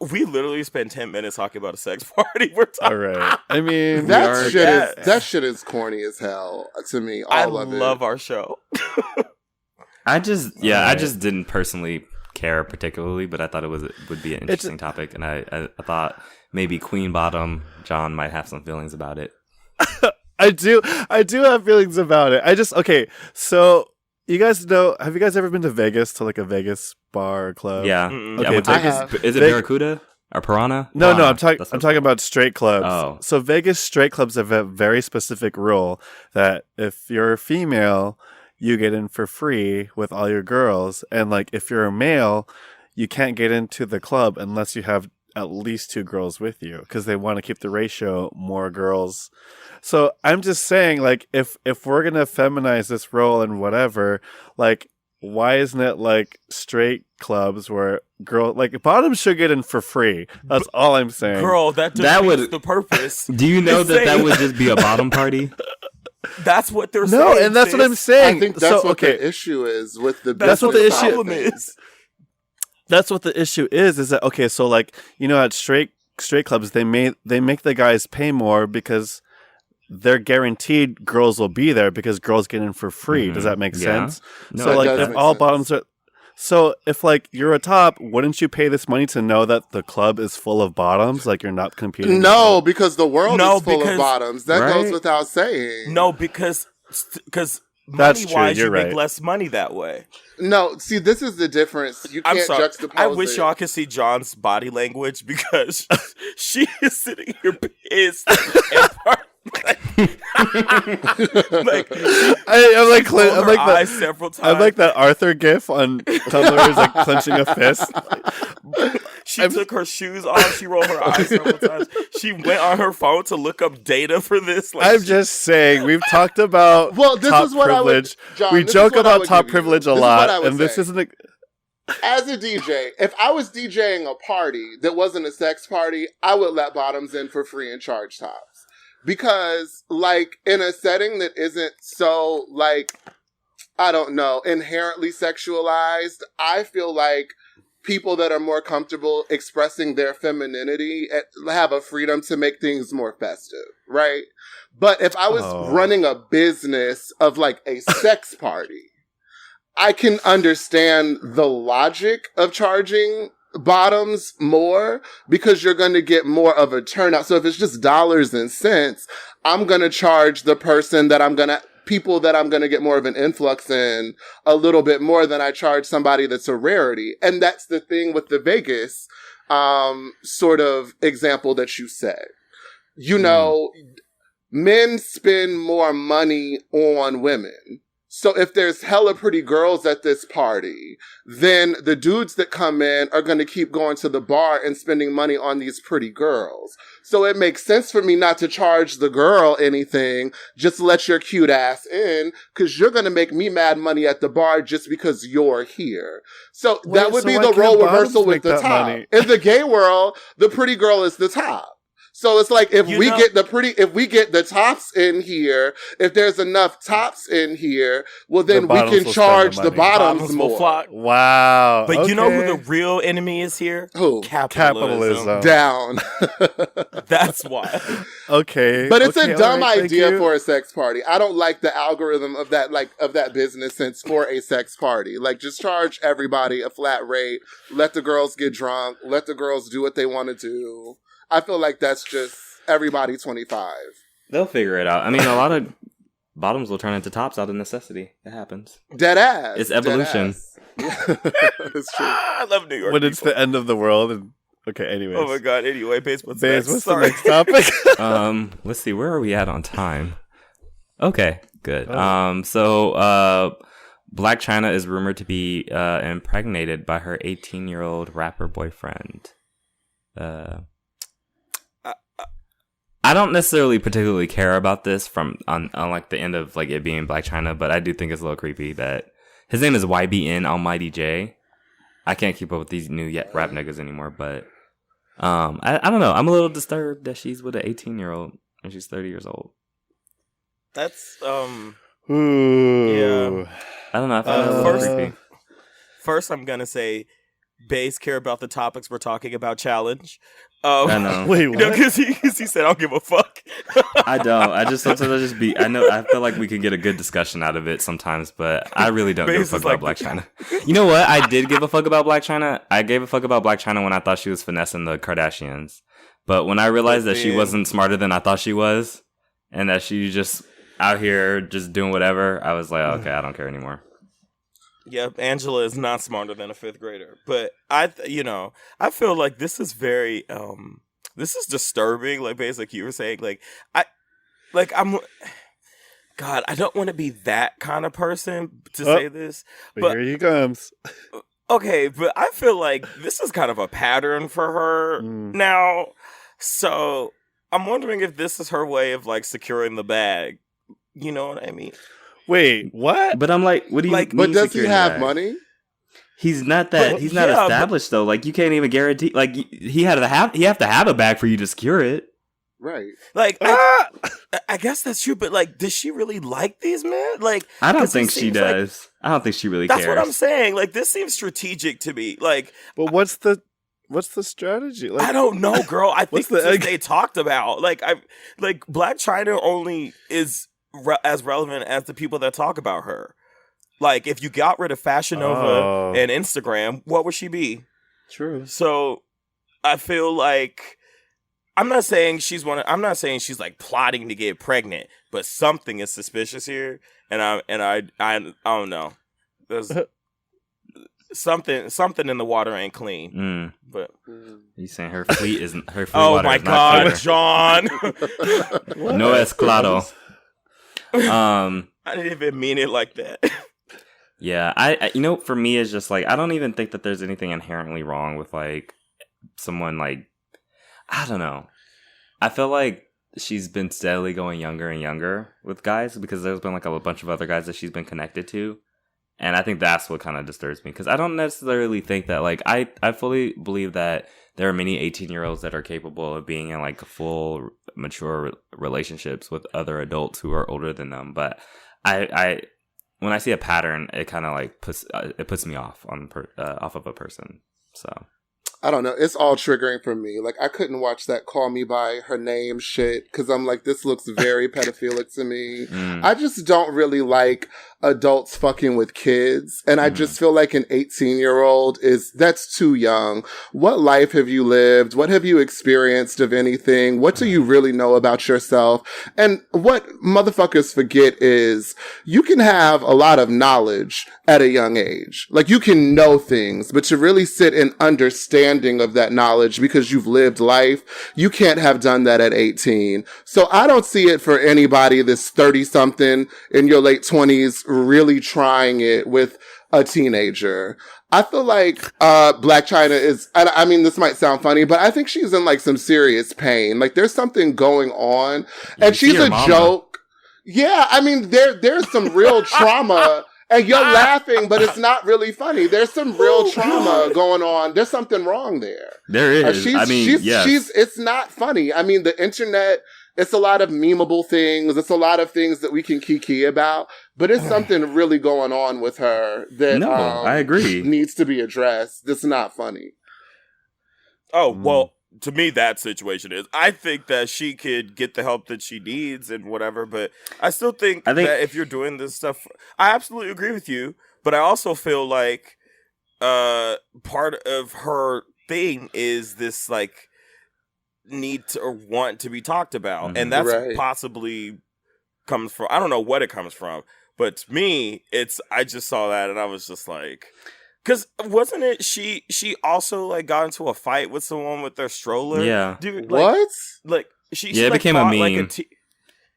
We literally spent 10 minutes talking about a sex party. We're talking. All right. I mean, that shit is corny as hell to me. I love our show. I just didn't personally care particularly, but I thought it would be an interesting topic, and I thought maybe Queen Bottom John might have some feelings about it. I do have feelings about it. Okay, so you guys know, have you guys ever been to Vegas, to like a Vegas bar or club? Yeah. Mm-mm. Okay. I have. Is it Barracuda or Piranha? No, Piranha. I'm talking about straight clubs. Oh. So Vegas straight clubs have a very specific rule that if you're a female, you get in for free with all your girls, and like if you're a male, you can't get into the club unless you have at least 2 girls with you, because they want to keep the ratio more girls. So I'm just saying, like, if we're gonna feminize this role and whatever, like, why isn't it like straight clubs where bottoms should get in for free? That's all I'm saying. Girl, that would the purpose. Do you know that would just be a bottom party? That's what they're saying. No, and that's what I'm saying. I think that's what the issue is with the. That's what the problem is. That's what the issue is that, okay, so like, you know, at straight clubs, they make the guys pay more because they're guaranteed girls will be there because girls get in for free. Mm-hmm. Does that make sense? No, so like if all bottoms are, so if like you're a top, wouldn't you pay this money to know that the club is full of bottoms? Like you're not competing. No, because the world is full of bottoms. That goes without saying. No, because money-wise, you make right. less money that way. No, see, this is the difference. You can't juxtapose I wish y'all could see John's body language because she is sitting here pissed. I'm like several times. I'm like that Arthur gif on Tumblr, is like clenching a fist. She took her shoes off. She rolled her eyes several times. She went on her phone to look up data for this. Like, I'm just saying, we've talked about this top is what privilege. John, we joke about top privilege a lot, and this isn't. As a DJ, if I was DJing a party that wasn't a sex party, I would let bottoms in for free and charge tops. Because, like, in a setting that isn't so, like, I don't know, inherently sexualized, I feel like people that are more comfortable expressing their femininity have a freedom to make things more festive, right? But if I was running a business of, like, a sex party, I can understand the logic of charging bottoms more because you're going to get more of a turnout. So if it's just dollars and cents, I'm going to charge the person that people that I'm going to get more of an influx in a little bit more than I charge somebody that's a rarity. And that's the thing with the Vegas sort of example that you said. You know, men spend more money on women. So if there's hella pretty girls at this party, then the dudes that come in are going to keep going to the bar and spending money on these pretty girls. So it makes sense for me not to charge the girl anything, just let your cute ass in, because you're going to make me mad money at the bar just because you're here. So that would be the role reversal with the top. Money? In the gay world, the pretty girl is the top. So it's like if we get the tops in here, if there's enough tops in here, well then we can charge the bottoms more. Wow. But you know who the real enemy is here? Who? Capitalism. Down. That's why. Okay. But it's a dumb idea for a sex party. I don't like the algorithm of that business sense for a sex party. Like just charge everybody a flat rate, let the girls get drunk, let the girls do what they want to do. I feel like that's just everybody 25. They'll figure it out. I mean, a lot of bottoms will turn into tops out of necessity. It happens. Dead ass. It's evolution. That's true. I love New York. When it's the end of the world. And, okay, anyways. Oh my God. Anyway, what's the next topic? Let's see. Where are we at on time? Okay, good. Oh. So Blac Chyna is rumored to be impregnated by her 18-year-old rapper boyfriend. I don't necessarily particularly care about this on like the end of like it being Blac Chyna, but I do think it's a little creepy that his name is YBN Almighty J. I can't keep up with these new rap niggas anymore, but I don't know. I'm a little disturbed that she's with an 18-year-old and she's 30 years old. That's Ooh. yeah. I don't know. I find that a little creepy. First, I'm gonna say, Bass care about the topics we're talking about. Challenge. I know. Wait, what? Because he said, "I don't give a fuck." I don't. I just sometimes I just be. I know. I feel like we can get a good discussion out of it sometimes, but I really don't give a fuck about Blac Chyna. You know what? I did give a fuck about Blac Chyna. I gave a fuck about Blac Chyna when I thought she was finessing the Kardashians, but when I realized that she wasn't smarter than I thought she was, and that she just out here just doing whatever, I was like, okay, I don't care anymore. Yep, Angela is not smarter than a 5th grader, but I feel like this is very this is disturbing. Like basically, you were saying, I'm. God, I don't want to be that kind of person to say this, but here he comes. Okay, but I feel like this is kind of a pattern for her now. So I'm wondering if this is her way of like securing the bag. You know what I mean? Wait, what? But I'm like, what do you mean? But does he have money? He's not that. He's not established though. Like you can't even guarantee. Like he have to have a bag for you to secure it. Right. Like I guess that's true. But like, does she really like these men? Like, I don't think she does. I don't think she really cares. That's what I'm saying. Like, this seems strategic to me. Like, but what's the strategy? Like, I don't know, girl. I think they talked about like Blac Chyna only is as relevant as the people that talk about her. Like, if you got rid of Fashion Nova and Instagram, what would she be? True. So, I feel like I'm not saying she's like plotting to get pregnant, but something is suspicious here, and I don't know. There's something in the water ain't clean. But you saying her fleet isn't her? Fleet oh water my is not God, clear. John! No es claro. I didn't even mean it like that. Yeah, I for me, it's just like I don't even think that there's anything inherently wrong with like someone like I don't know. I feel like she's been steadily going younger and younger with guys because there's been like a bunch of other guys that she's been connected to. And I think that's what kind of disturbs me because I don't necessarily think that like I fully believe that there are many 18-year-olds that are capable of being in like full mature relationships with other adults who are older than them. But I when I see a pattern, it kind of like puts me off off of a person. So I don't know. It's all triggering for me. Like, I couldn't watch that Call Me By Her Name shit because I'm like, this looks very pedophilic to me. I just don't really like adults fucking with kids. And I just feel like an 18-year-old that's too young. What life have you lived? What have you experienced of anything? What do you really know about yourself? And what motherfuckers forget is you can have a lot of knowledge at a young age. Like, you can know things, but to really sit and understanding of that knowledge because you've lived life, you can't have done that at 18. So I don't see it for anybody that's 30-something in your late 20s really trying it with a teenager. I feel like Blac Chyna is, I mean, this might sound funny, but I think she's in like some serious pain. Like there's something going on, and she's a joke. Yeah, I mean, there's some real trauma. And you're laughing, but it's not really funny. There's some real trauma going on. There's something wrong there. There is. It's not funny. I mean, the internet, it's a lot of memeable things. It's a lot of things that we can kiki about, but it's something really going on with her that I agree needs to be addressed. That's not funny. Oh, well, to me, that situation is. I think that she could get the help that she needs and whatever, but I still think that if you're doing this stuff, I absolutely agree with you, but I also feel like part of her thing is this, like, need to or want to be talked about, and that's possibly comes from, I don't know what it comes from, but to me, I just saw that and I was just like... Because wasn't it she also like got into a fight with someone with their stroller? Yeah. Dude, what? Like she it became a meme.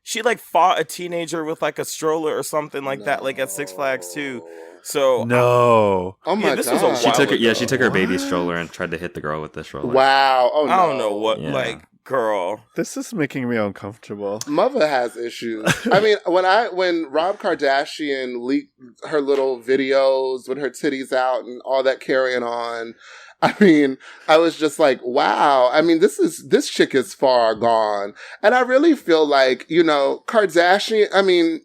She like fought a teenager with like a stroller or something like that, like at Six Flags too. So no. Oh my God. She took her baby stroller and tried to hit the girl with the stroller. Wow. Oh no. I don't know what like Girl. This is making me uncomfortable. Mother has issues. I mean, when Rob Kardashian leaked her little videos with her titties out and all that carrying on, I mean, I was just like, wow. I mean, this chick is far gone. And I really feel like, you know, Kardashian, I mean,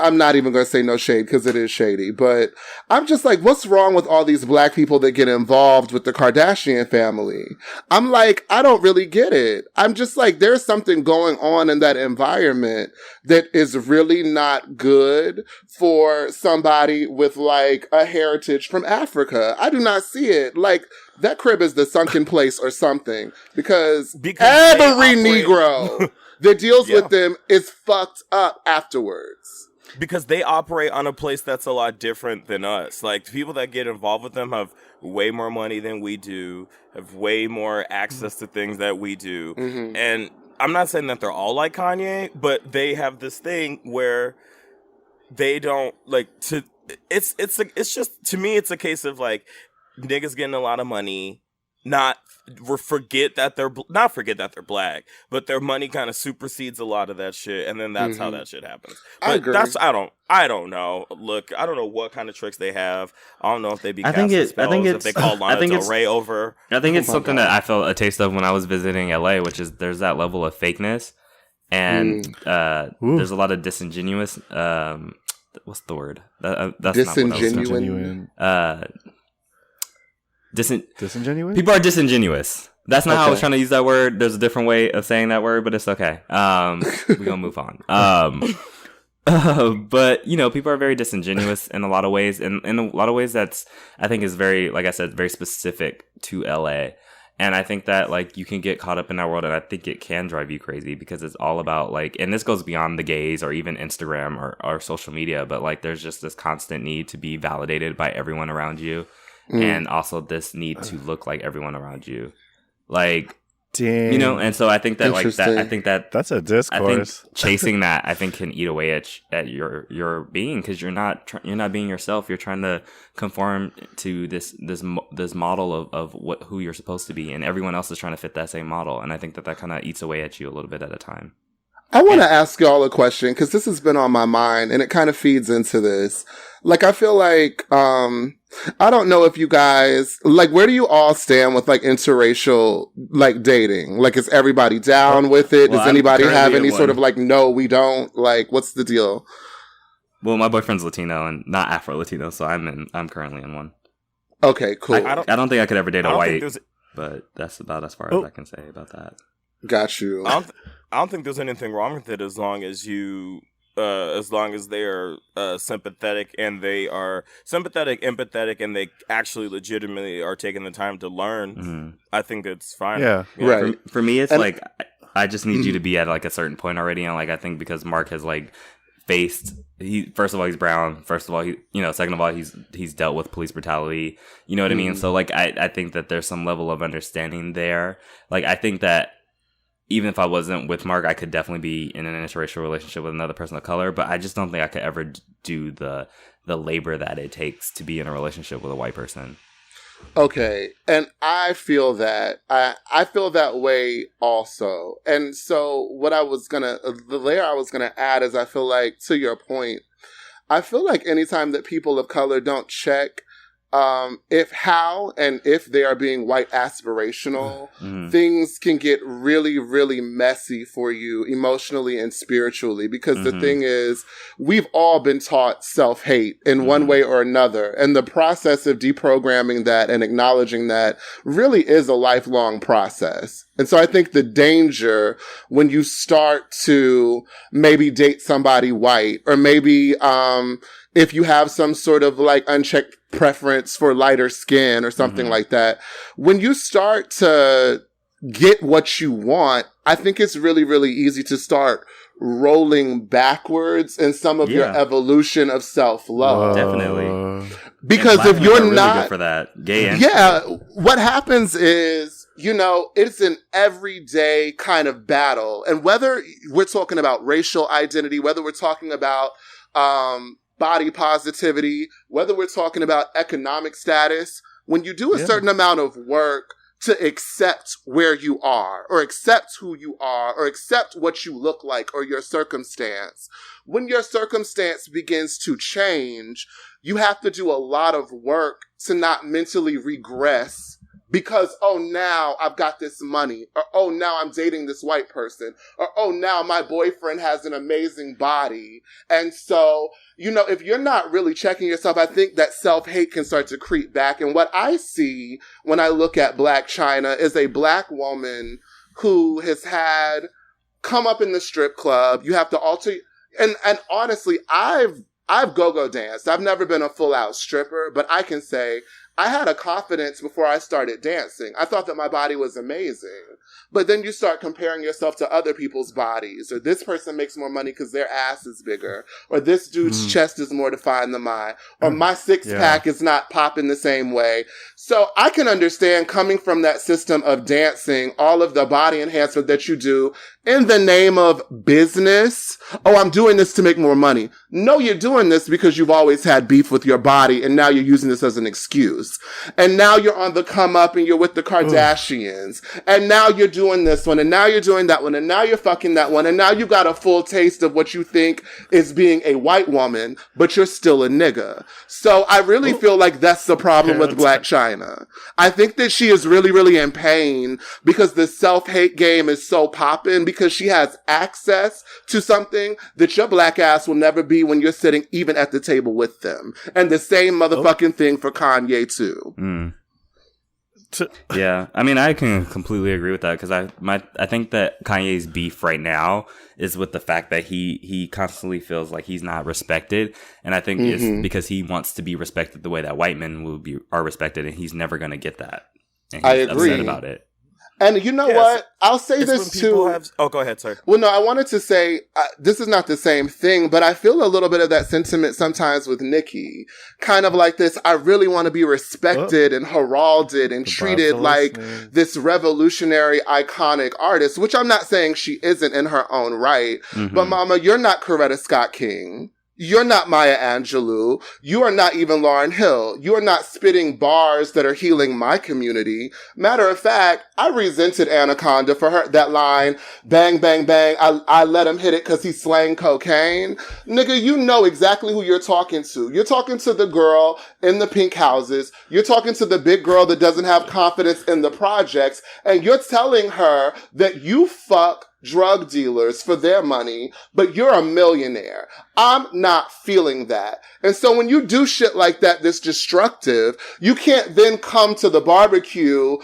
I'm not even going to say no shade because it is shady, but I'm just like, what's wrong with all these black people that get involved with the Kardashian family? I'm like, I don't really get it. I'm just like, there's something going on in that environment that is really not good for somebody with like a heritage from Africa. I do not see it. Like, that crib is the sunken place or something because every Negro that deals with them is fucked up afterwards. Because they operate on a place that's a lot different than us. Like, the people that get involved with them have way more money than we do, have way more access to things that we do. Mm-hmm. And I'm not saying that they're all like Kanye, but they have this thing where they don't, like, it's just, to me, it's a case of, like, niggas getting a lot of money, not forget that they're black, but their money kind of supersedes a lot of that shit, and then that's how that shit happens. But I agree. I don't know. Look, I don't know what kind of tricks they have. I don't know if they be casting spells, if they call Lana Del Rey over. I think it's something that I felt a taste of when I was visiting LA, which is there's that level of fakeness, and there's a lot of disingenuous. What's the word? That's disingenuine. Disingenuous? People are disingenuous. That's not how I was trying to use that word. There's a different way of saying that word, but it's okay. We're gonna move on. But you know, people are very disingenuous in a lot of ways, and in a lot of ways that's, I think, is very, like I said, very specific to LA. And I think that, like, you can get caught up in that world, and I think it can drive you crazy because it's all about, like, and this goes beyond the gays or even Instagram or social media, but like there's just this constant need to be validated by everyone around you. And also this need to look like everyone around you. Like, dang. You know, and so I think that, like, that's a discourse. I think chasing that, I think, can eat away at your being, because you're not being yourself. You're trying to conform to this model of who you're supposed to be, and everyone else is trying to fit that same model. And I think that kind of eats away at you a little bit at a time. I want to ask y'all a question, because this has been on my mind, and it kind of feeds into this. Like, I feel like, I don't know if you guys, like, where do you all stand with, like, interracial, like, dating? Like, is everybody down with it? Does anybody have any sort of, like, no, we don't? Like, what's the deal? Well, my boyfriend's Latino and not Afro-Latino, so I'm currently in one. Okay, cool. I don't think I could ever date a white, but that's about as far as I can say about that. Got you. I don't think there's anything wrong with it as long as they are sympathetic, and they are sympathetic, empathetic, and they actually legitimately are taking the time to learn. Mm-hmm. I think it's fine. Yeah, right. For me, it's like, I just need you to be at, like, a certain point already. And, like, I think because Mark has, like, first of all, he's brown. First of all, second of all, he's dealt with police brutality. You know what I mean? So, like, I think that there's some level of understanding there. Like, I think that even if I wasn't with Mark, I could definitely be in an interracial relationship with another person of color, but I just don't think I could ever do the labor that it takes to be in a relationship with a white person. Okay, and I feel that. I feel that way also. And so the layer I was gonna add is, I feel like, to your point, I feel like anytime that people of color don't check if they are being white aspirational, things can get really, really messy for you emotionally and spiritually, because the thing is, we've all been taught self-hate in one way or another, and the process of deprogramming that and acknowledging that really is a lifelong process. And so I think the danger when you start to maybe date somebody white, or maybe if you have some sort of, like, unchecked preference for lighter skin or something like that, when you start to get what you want, I think it's really, really easy to start rolling backwards in some of your evolution of self-love. Definitely. Because if you're really not good for that, gay and what happens is, it's an everyday kind of battle. And whether we're talking about racial identity, whether we're talking about body positivity, whether we're talking about economic status, when you do a certain amount of work to accept where you are, or accept who you are, or accept what you look like, or your circumstance. When your circumstance begins to change, you have to do a lot of work to not mentally regress because, oh, now I've got this money, or oh, now I'm dating this white person, or oh, now my boyfriend has an amazing body. And so, you know, if you're not really checking yourself, I think that self-hate can start to creep back. And what I see when I look at Blac Chyna is a Black woman who has had come up in the strip club. You have to alter, and honestly, I've go-go danced. I've never been a full-out stripper, but I can say I had a confidence before I started dancing. I thought that my body was amazing. But then you start comparing yourself to other people's bodies, or this person makes more money because their ass is bigger, or this dude's chest is more defined than mine, or my six-pack is not popping the same way. So I can understand coming from that system of dancing, all of the body enhancement that you do in the name of business. Oh, I'm doing this to make more money. No, you're doing this because you've always had beef with your body, and now you're using this as an excuse. And now you're on the come up, and you're with the Kardashians, and now you're doing this one, and now you're doing that one, and now you're fucking that one, and now you got a full taste of what you think is being a white woman, but you're still a nigga. So I really feel like that's the problem with Blac Chyna. I think that she is really, really in pain because the self-hate game is so popping because she has access to something that your black ass will never be when you're sitting even at the table with them. And the same motherfucking thing for Kanye too. Yeah, I mean, I can completely agree with that because I think that Kanye's beef right now is with the fact that he constantly feels like he's not respected, and I think it's because he wants to be respected the way that white men are respected, and he's never going to get that. And he's I agree upset about it. And you know what? I'll say this too. Oh, go ahead, sir. Well, no, I wanted to say this is not the same thing, but I feel a little bit of that sentiment sometimes with Nicki. Kind of like this, I really want to be respected and heralded and treated like this revolutionary, iconic artist, which I'm not saying she isn't in her own right. But mama, you're not Coretta Scott King. You're not Maya Angelou. You are not even Lauryn Hill. You are not spitting bars that are healing my community. Matter of fact, I resented Anaconda for that line, bang, bang, bang, I let him hit it because he slang cocaine. Nigga, you know exactly who you're talking to. You're talking to the girl in the pink houses. You're talking to the big girl that doesn't have confidence in the projects. And you're telling her that you fuck drug dealers for their money, but you're a millionaire. I'm not feeling that. And so when you do shit like that, this destructive, you can't then come to the barbecue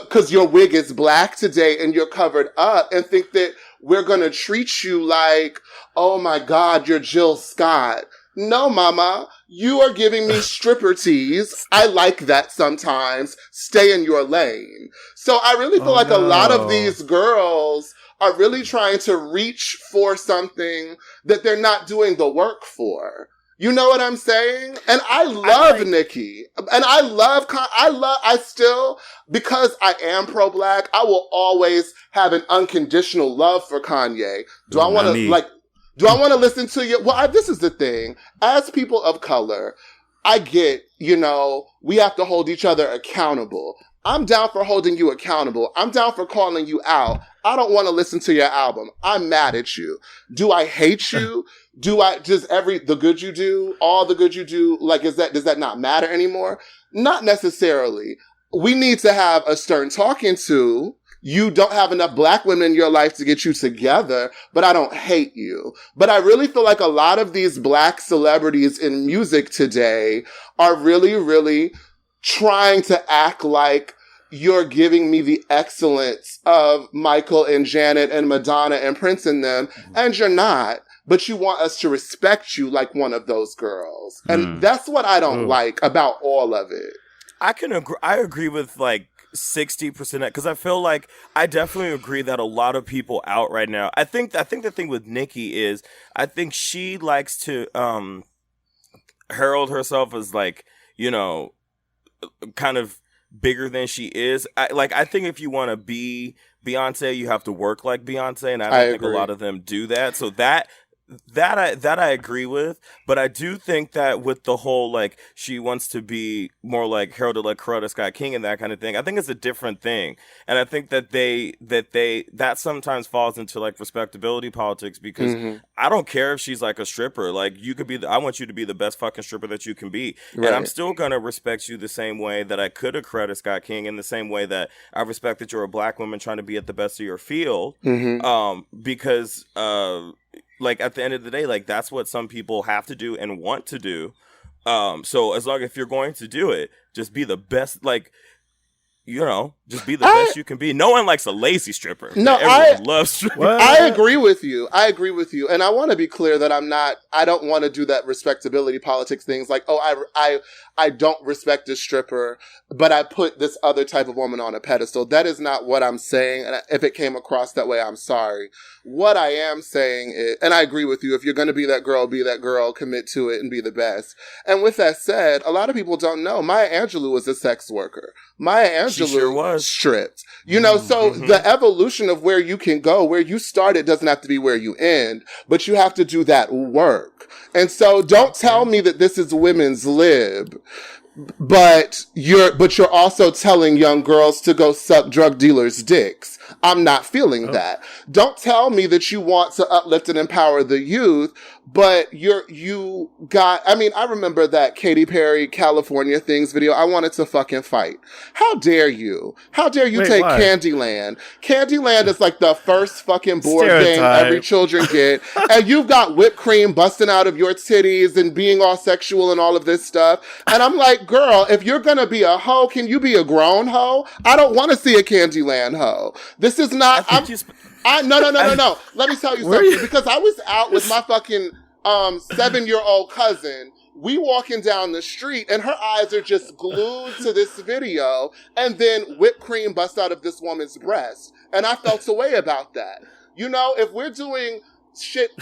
cause your wig is black today and you're covered up and think that we're gonna treat you like, oh my God, you're Jill Scott. No, mama, you are giving me stripper tease. I like that sometimes. Stay in your lane. So I really feel a lot of these girls are really trying to reach for something that they're not doing the work for. You know what I'm saying? And I love Nicki. And I still, because I am pro-black, I will always have an unconditional love for Kanye. Do I want to listen to you? Well, this is the thing. As people of color, I get, we have to hold each other accountable. I'm down for holding you accountable. I'm down for calling you out. I don't want to listen to your album. I'm mad at you. Do I hate you? Does the good you do, all the good you do, does that not matter anymore? Not necessarily. We need to have a stern talking to. You don't have enough black women in your life to get you together, but I don't hate you. But I really feel like a lot of these black celebrities in music today are really, really trying to act like you're giving me the excellence of Michael and Janet and Madonna and Prince and them, and you're not. But you want us to respect you like one of those girls. And that's what I don't like about all of it. I agree with 60%, because I feel like I definitely agree that a lot of people out right now. I think the thing with Nicki is I think she likes to herald herself as kind of bigger than she is. I think if you want to be Beyonce, you have to work like Beyonce, and I don't think a lot of them do that. So that That I agree with, but I do think that with the whole like she wants to be more like heralded like Coretta Scott King and that kind of thing, I think it's a different thing, and I think that that sometimes falls into like respectability politics because I don't care if she's like a stripper, like you could be. I want you to be the best fucking stripper that you can be, and I'm still gonna respect you the same way that I could have Coretta Scott King, in the same way that I respect that you're a black woman trying to be at the best of your field, because. Like at the end of the day, like that's what some people have to do and want to do. So as long as if you're going to do it, just be the best. Like, you know, just be the best you can be. No one likes a lazy stripper. No, everyone loves strippers. I agree with you. And I want to be clear that I don't want to do that respectability politics things like, oh, I don't respect this stripper, but I put this other type of woman on a pedestal. That is not what I'm saying. And if it came across that way, I'm sorry. What I am saying is, and I agree with you, if you're going to be that girl, commit to it and be the best. And with that said, a lot of people don't know Maya Angelou was a sex worker. Maya Angelou sure was stripped. You know, so the evolution of where you can go, where you started doesn't have to be where you end, but you have to do that work. And so don't tell me that this is women's lib. But you're also telling young girls to go suck drug dealers' dicks. I'm not feeling that. Don't tell me that you want to uplift and empower the youth, but I remember that Katy Perry California Things video. I wanted to fucking fight. How dare you? How dare you take what? Candyland? Candyland is like the first fucking board game every children get. And you've got whipped cream busting out of your titties and being all sexual and all of this stuff. And I'm like, girl, if you're gonna be a hoe, can you be a grown hoe? I don't want to see a Candyland hoe. This is not. No. Let me tell you something. Because I was out with my fucking 7-year-old cousin. We walking down the street, and her eyes are just glued to this video, and then whipped cream busts out of this woman's breast, and I felt a way about that. You know, if we're doing shit,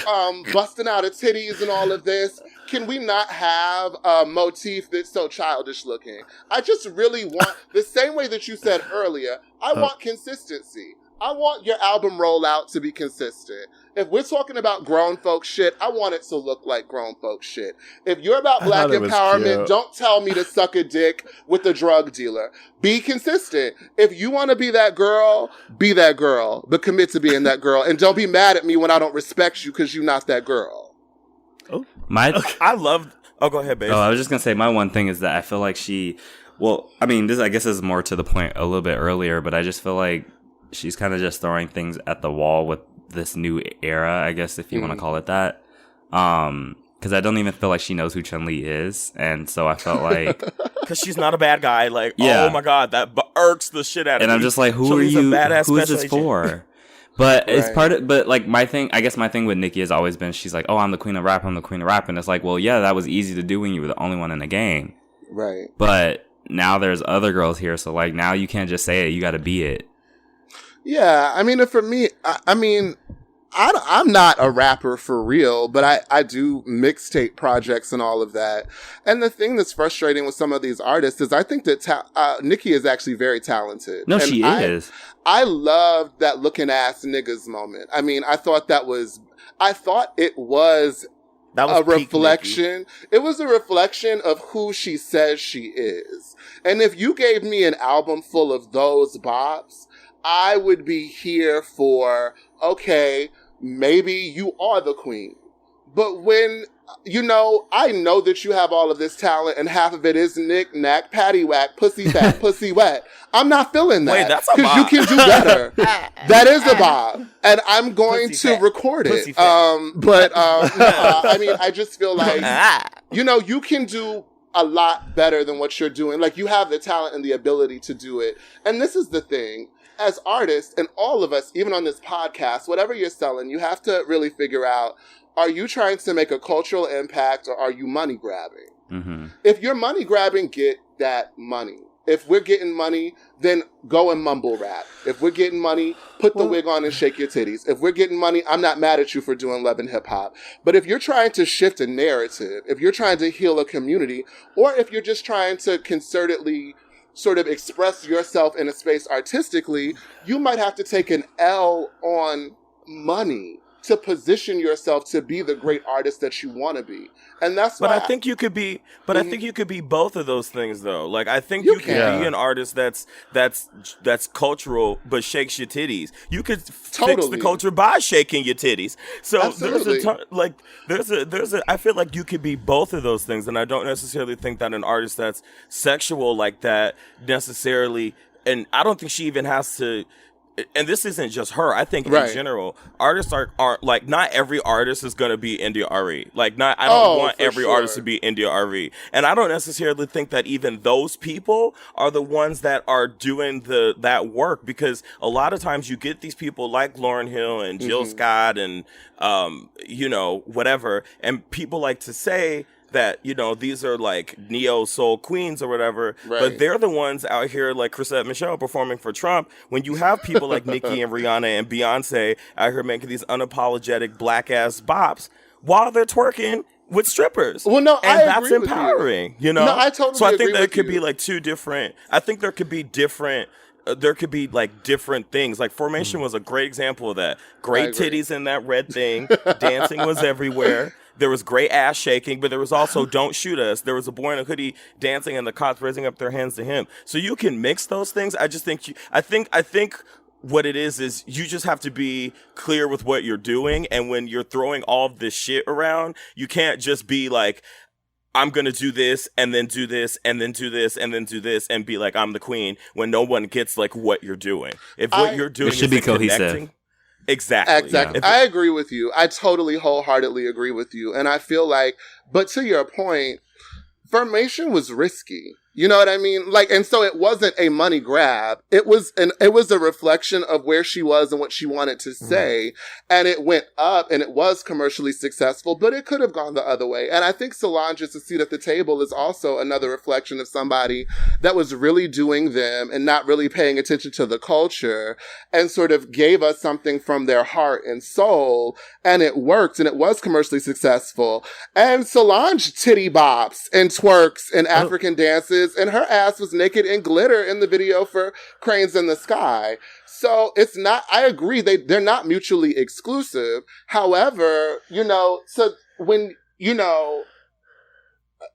busting out of titties and all of this, can we not have a motif that's so childish looking? I just really want, the same way that you said earlier, I want consistency. I want your album rollout to be consistent. If we're talking about grown folk shit, I want it to look like grown folk shit. If you're about black empowerment, don't tell me to suck a dick with a drug dealer. Be consistent. If you want to be that girl, but commit to being that girl. And don't be mad at me when I don't respect you because you're not that girl. Oh, go ahead, babe. Oh, I was just going to say, my one thing is that I feel like this, I guess, is more to the point a little bit earlier, but I just feel like she's kind of just throwing things at the wall with this new era, I guess, if you want to call it that. Because I don't even feel like she knows who Chun-Li is. And so I felt like... Because she's not a bad guy. Like, oh my God, that irks the shit out of me. And I'm just like, who is this for? But it's part of... But like my thing with Nicki has always been, she's like, oh, I'm the queen of rap, And it's like, well, yeah, that was easy to do when you were the only one in the game. Right. But now there's other girls here. So like now you can't just say it. You got to be it. Yeah, I mean, for me, I'm not a rapper for real, but I do mixtape projects and all of that. And the thing that's frustrating with some of these artists is I think that Nicki is actually very talented. No, she is. I loved that looking ass niggas moment. I mean, I thought it was a reflection. Nicki. It was a reflection of who she says she is. And if you gave me an album full of those bops, I would be here for, okay, maybe you are the queen. But when, I know that you have all of this talent and half of it is knick-knack, paddywhack, pussy fat, pussy wet. I'm not feeling that. Wait, that's a because you can do better. That is a bob. And I'm going to record it. I just feel like, you can do a lot better than what you're doing. Like, you have the talent and the ability to do it. And this is the thing. As artists, and all of us, even on this podcast, whatever you're selling, you have to really figure out, are you trying to make a cultural impact or are you money grabbing? Mm-hmm. If you're money grabbing, get that money. If we're getting money, then go and mumble rap. If we're getting money, put the wig on and shake your titties. If we're getting money, I'm not mad at you for doing love and hip hop. But if you're trying to shift a narrative, if you're trying to heal a community, or if you're just trying to concertedly sort of express yourself in a space artistically, you might have to take an L on money to position yourself to be the great artist that you want to be. And that's why I think you could be, I think you could be both of those things though. Like I think you can be an artist that's cultural but shakes your titties. You could fix the culture by shaking your titties. So I feel like you could be both of those things, and I don't necessarily think that an artist that's sexual like that necessarily, and I don't think she even has to. And this isn't just her. I think in general, artists aren't like, not every artist is going to be India Ari. Like, I don't want every artist to be India Ari. And I don't necessarily think that even those people are the ones that are doing that work, because a lot of times you get these people like Lauryn Hill and Jill Scott and, whatever. And people like to say that, these are like neo soul queens or whatever, but they're the ones out here like Chrisette Michele performing for Trump, when you have people like Nicki and Rihanna and Beyonce out here making these unapologetic black ass bops while they're twerking with strippers. Well, no, and I that's agree with empowering, No, I totally So I think agree there could be like two different, I think there could be different, there could be like different things. Like Formation was a great example of that. Great titties in that red thing. Dancing was everywhere. There was great ass shaking, but there was also Don't Shoot Us. There was a boy in a hoodie dancing and the cops raising up their hands to him. So you can mix those things. I just think I think what it is you just have to be clear with what you're doing. And when you're throwing all of this shit around, you can't just be like, I'm going to do this and then do this and then do this and then do this and be like, I'm the queen, when no one gets like what you're doing. If what you're doing should be cohesive. Exactly. Yeah. I agree with you. I totally wholeheartedly agree with you. And I feel like, but to your point, Formation was risky. You know what I mean? Like, and so it wasn't a money grab. It was a reflection of where she was and what she wanted to say. And it went up and it was commercially successful, but it could have gone the other way. And I think Solange's A Seat at the Table is also another reflection of somebody that was really doing them and not really paying attention to the culture, and sort of gave us something from their heart and soul. And it worked and it was commercially successful. And Solange titty bops and twerks and African dances, and her ass was naked in glitter in the video for Cranes in the Sky. So it's not, I agree, they're not mutually exclusive. However, so when,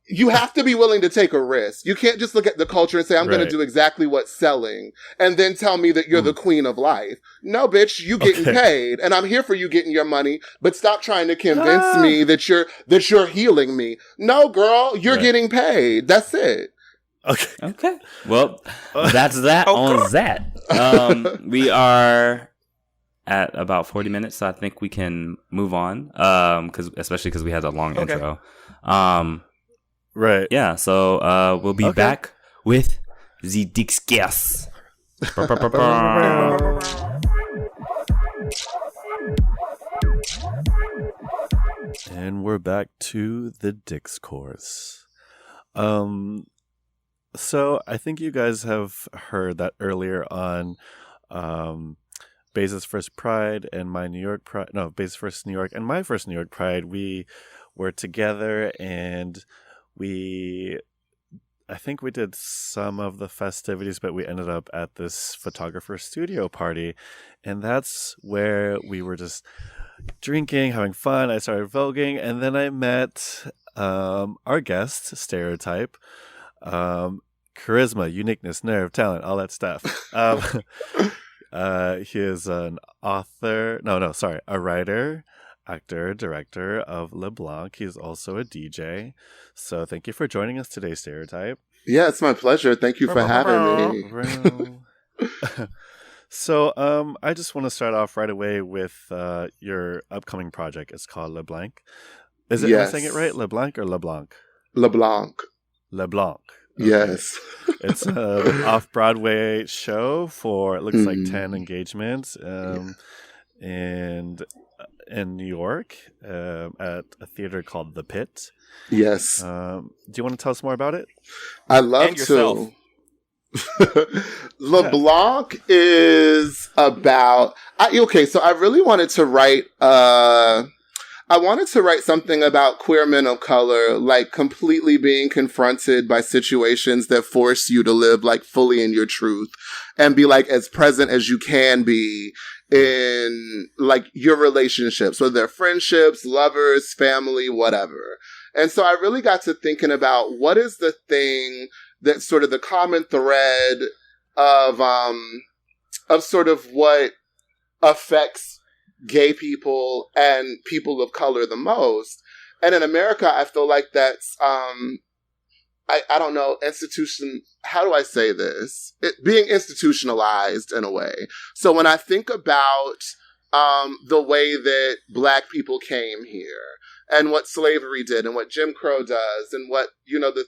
you have to be willing to take a risk. You can't just look at the culture and say, I'm going to do exactly what's selling, and then tell me that you're the queen of life. No, bitch, you getting paid, and I'm here for you getting your money, but stop trying to convince me that you're healing me. No, girl, you're getting paid. That's it. Okay. Well, that's that on that. We are at about 40 minutes, so I think we can move on. Especially because we had a long intro. Right. Yeah. So we'll be back with the Discourse. And we're back to the Discourse. So I think you guys have heard that earlier on, Base's first Pride and my New York Pride. No, Base's first New York and my first New York Pride. We were together, and I think we did some of the festivities, but we ended up at this photographer studio party, and that's where we were just drinking, having fun. I started voguing, and then I met our guest, StereOtype. Charisma, uniqueness, nerve, talent, all that stuff. He is an a writer, actor, director of LeBlanc. He's also a DJ. So thank you for joining us today, StereOtype. Yeah, it's my pleasure. Thank you for having me. So I just want to start off right away with your upcoming project. It's called LeBlanc. Am I saying it right? LeBlanc or LeBlanc? LeBlanc. LeBlanc. Okay. Yes. It's an off-Broadway show for, it looks like 10 engagements in New York at a theater called The Pit. Yes. Do you want to tell us more about it? I love to. LeBlanc is about... so I really wanted to write a I wanted to write something about queer men of color, like completely being confronted by situations that force you to live like fully in your truth and be like as present as you can be in like your relationships, whether they're friendships, lovers, family, whatever. And so I really got to thinking about what is the thing that's sort of the common thread of sort of what affects gay people and people of color the most. And in America, I feel like that's, I don't know, how do I say this? Being institutionalized in a way. So when I think about the way that Black people came here and what slavery did and what Jim Crow does and what, the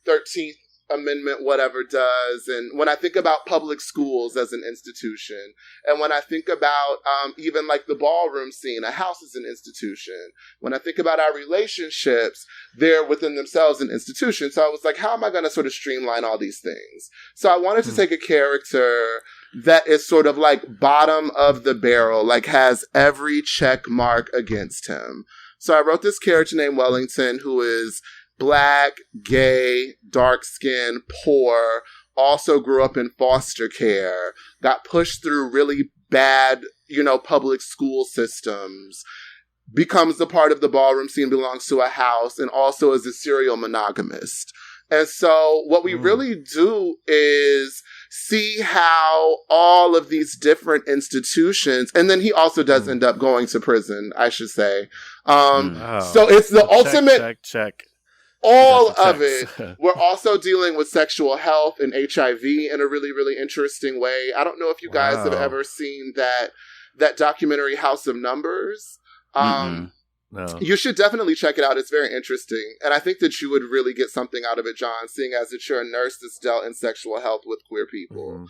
13th Amendment, whatever does. And when I think about public schools as an institution, and when I think about even like the ballroom scene, a house is an institution. When I think about our relationships, they're within themselves an institution. So I was like, how am I going to sort of streamline all these things? So I wanted to take a character that is sort of like bottom of the barrel, like has every check mark against him. So I wrote this character named Wellington, who is Black, gay, dark-skinned, poor, also grew up in foster care, got pushed through really bad, public school systems, becomes a part of the ballroom scene, belongs to a house, and also is a serial monogamist. And so what we really do is see how all of these different institutions, and then he also does end up going to prison, I should say. So it's the ultimate... Check. All of it. We're also dealing with sexual health and HIV in a really, really interesting way. I don't know if you guys have ever seen that documentary House of Numbers. No. You should definitely check it out. It's very interesting. And I think that you would really get something out of it, John, seeing as that you're a nurse that's dealt in sexual health with queer people.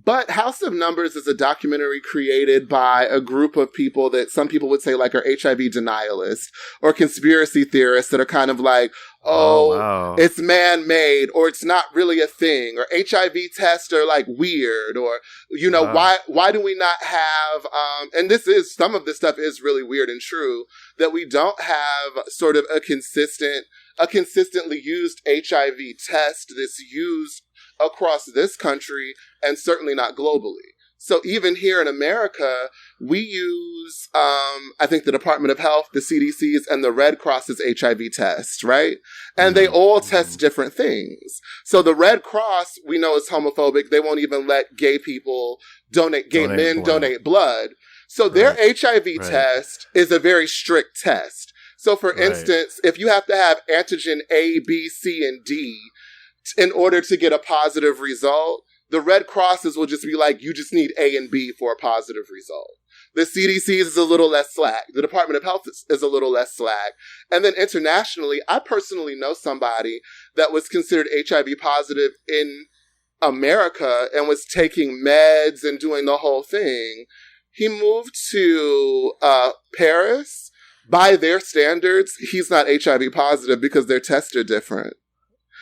But House of Numbers is a documentary created by a group of people that some people would say like are HIV denialists or conspiracy theorists that are kind of like, it's man-made, or it's not really a thing, or HIV tests are like weird, or, why do we not have, and some of this stuff is really weird and true, that we don't have sort of a consistently used HIV test that's used across this country and certainly not globally. So even here in America, we use, I think the Department of Health, the CDC's, and the Red Cross's HIV test, right? And they all test different things. So the Red Cross, we know is homophobic. They won't even let gay people donate blood. So their HIV test is a very strict test. So for instance, if you have to have antigen A, B, C, and D in order to get a positive result, the Red Crosses will just be like, you just need A and B for a positive result. The CDC's is a little less slack. The Department of Health is a little less slack. And then internationally, I personally know somebody that was considered HIV positive in America and was taking meds and doing the whole thing. He moved to Paris. By their standards, he's not HIV positive because their tests are different.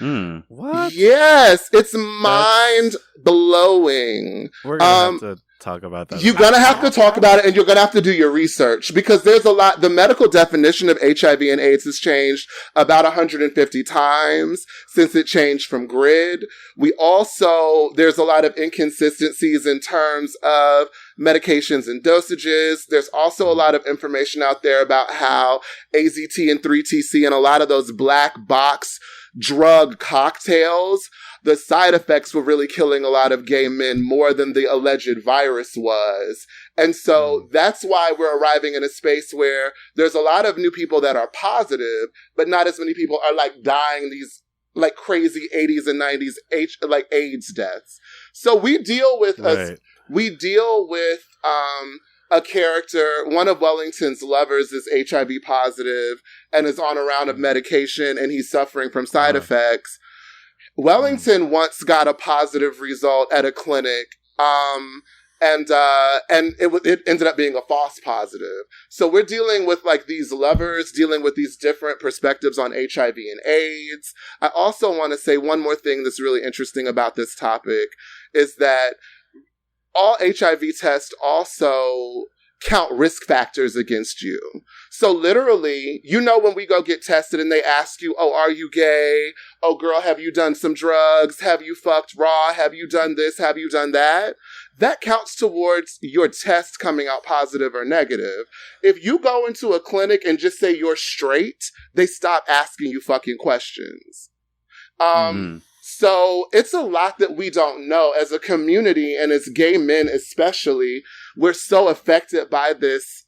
What? Yes, it's mind blowing. We're gonna have to talk about that. You're gonna have to talk about it, and you're gonna have to do your research because there's a lot. The medical definition of HIV and AIDS has changed about 150 times since it changed from GRID. There's a lot of inconsistencies in terms of medications and dosages. There's also a lot of information out there about how AZT and 3TC and a lot of those black box drug cocktails, the side effects were really killing a lot of gay men more than the alleged virus was. And so that's why we're arriving in a space where there's a lot of new people that are positive, but not as many people are like dying these like crazy 80s and 90s AIDS deaths. So we deal with a character, one of Wellington's lovers is HIV positive and is on a round of medication and he's suffering from side effects. Wellington once got a positive result at a clinic, and it ended up being a false positive. So we're dealing with like these lovers, dealing with these different perspectives on HIV and AIDS. I also want to say one more thing that's really interesting about this topic is that all HIV tests also count risk factors against you. So literally, you know, when we go get tested and they ask you, oh, are you gay? Oh, girl, have you done some drugs? Have you fucked raw? Have you done this? Have you done that? That counts towards your test coming out positive or negative. If you go into a clinic and just say you're straight, they stop asking you fucking questions. So it's a lot that we don't know as a community, and as gay men especially. We're so affected by this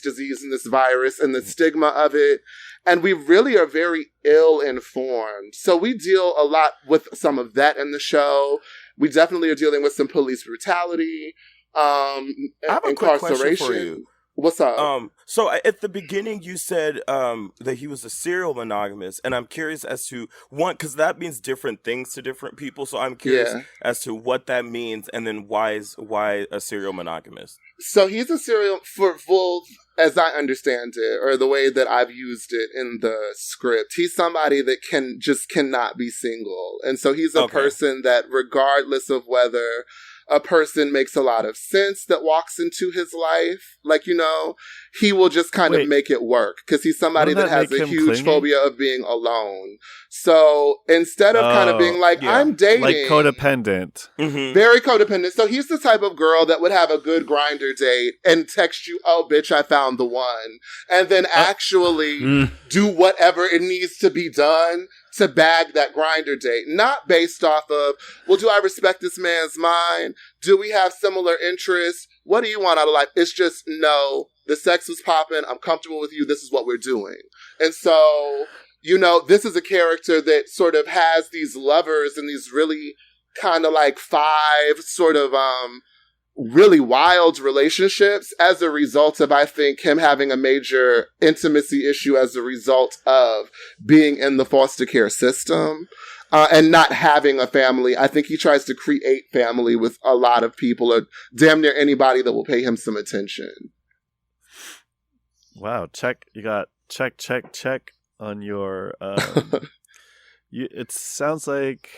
disease and this virus and the stigma of it. And we really are very ill-informed. So we deal a lot with some of that in the show. We definitely are dealing with some police brutality, I have a quick question for you. What's up? So at the beginning you said that he was a serial monogamist, and I'm curious as to one, because that means different things to different people. So I'm curious as to what that means, and then why a serial monogamist? So he's a serial well, as I understand it, or the way that I've used it in the script. He's somebody that cannot be single, and so he's a person that, regardless of whether a person makes a lot of sense that walks into his life, like, you know, he will just kind of make it work because he's somebody that has a huge phobia of being alone. So instead of kind of being like, I'm dating, like codependent, very codependent. So he's the type of girl that would have a good Grindr date and text you, oh, bitch, I found the one. And then actually do whatever it needs to be done to bag that Grindr date. Not based off of, well, do I respect this man's mind? Do we have similar interests? What do you want out of life? It's just, no, the sex was popping. I'm comfortable with you. This is what we're doing. And so, you know, this is a character that sort of has these lovers and these really kind of like 5 sort of really wild relationships as a result of, I think, him having a major intimacy issue as a result of being in the foster care system. And not having a family. I think he tries to create family with a lot of people, or damn near anybody that will pay him some attention. Wow, you got check on your it sounds like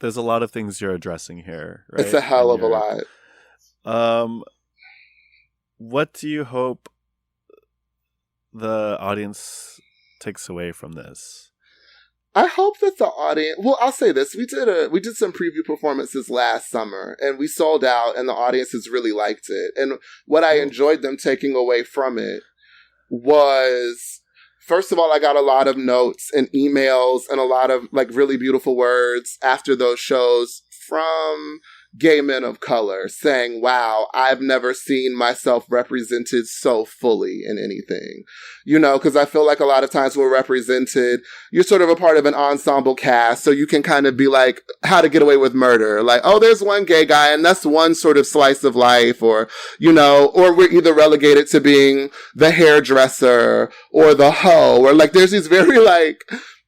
there's a lot of things you're addressing here, right? It's a hell of a lot. What do you hope the audience takes away from this? I hope that the audience, well, I'll say this. We did some preview performances last summer, and we sold out, and the audiences really liked it. And what I enjoyed them taking away from it was, first of all, I got a lot of notes and emails and a lot of like really beautiful words after those shows from gay men of color saying, wow, I've never seen myself represented so fully in anything. You know, because I feel like a lot of times we're represented, you're sort of a part of an ensemble cast, so you can kind of be like, How to Get Away with Murder. Like, oh, there's one gay guy, and that's one sort of slice of life, or, you know, or we're either relegated to being the hairdresser or the hoe, or like there's these very like,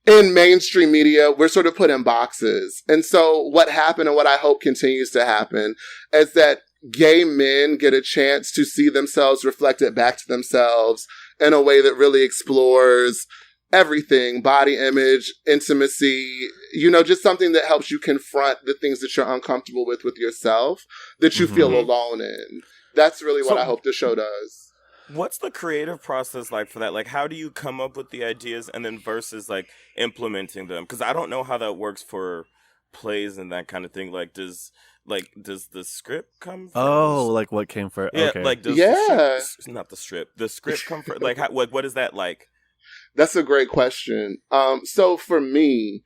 in mainstream media, we're sort of put in boxes. And so what happened, and what I hope continues to happen, is that gay men get a chance to see themselves reflected back to themselves in a way that really explores everything: body image, intimacy, you know, just something that helps you confront the things that you're uncomfortable with yourself, that you feel alone in. That's really what I hope the show does. What's the creative process like for that? Like, how do you come up with the ideas and then versus like implementing them? Because I don't know how that works for plays and that kind of thing. Like, does the script come from like what came first? Yeah, okay. like, does the script come first? Like, what is that like? That's a great question. So for me,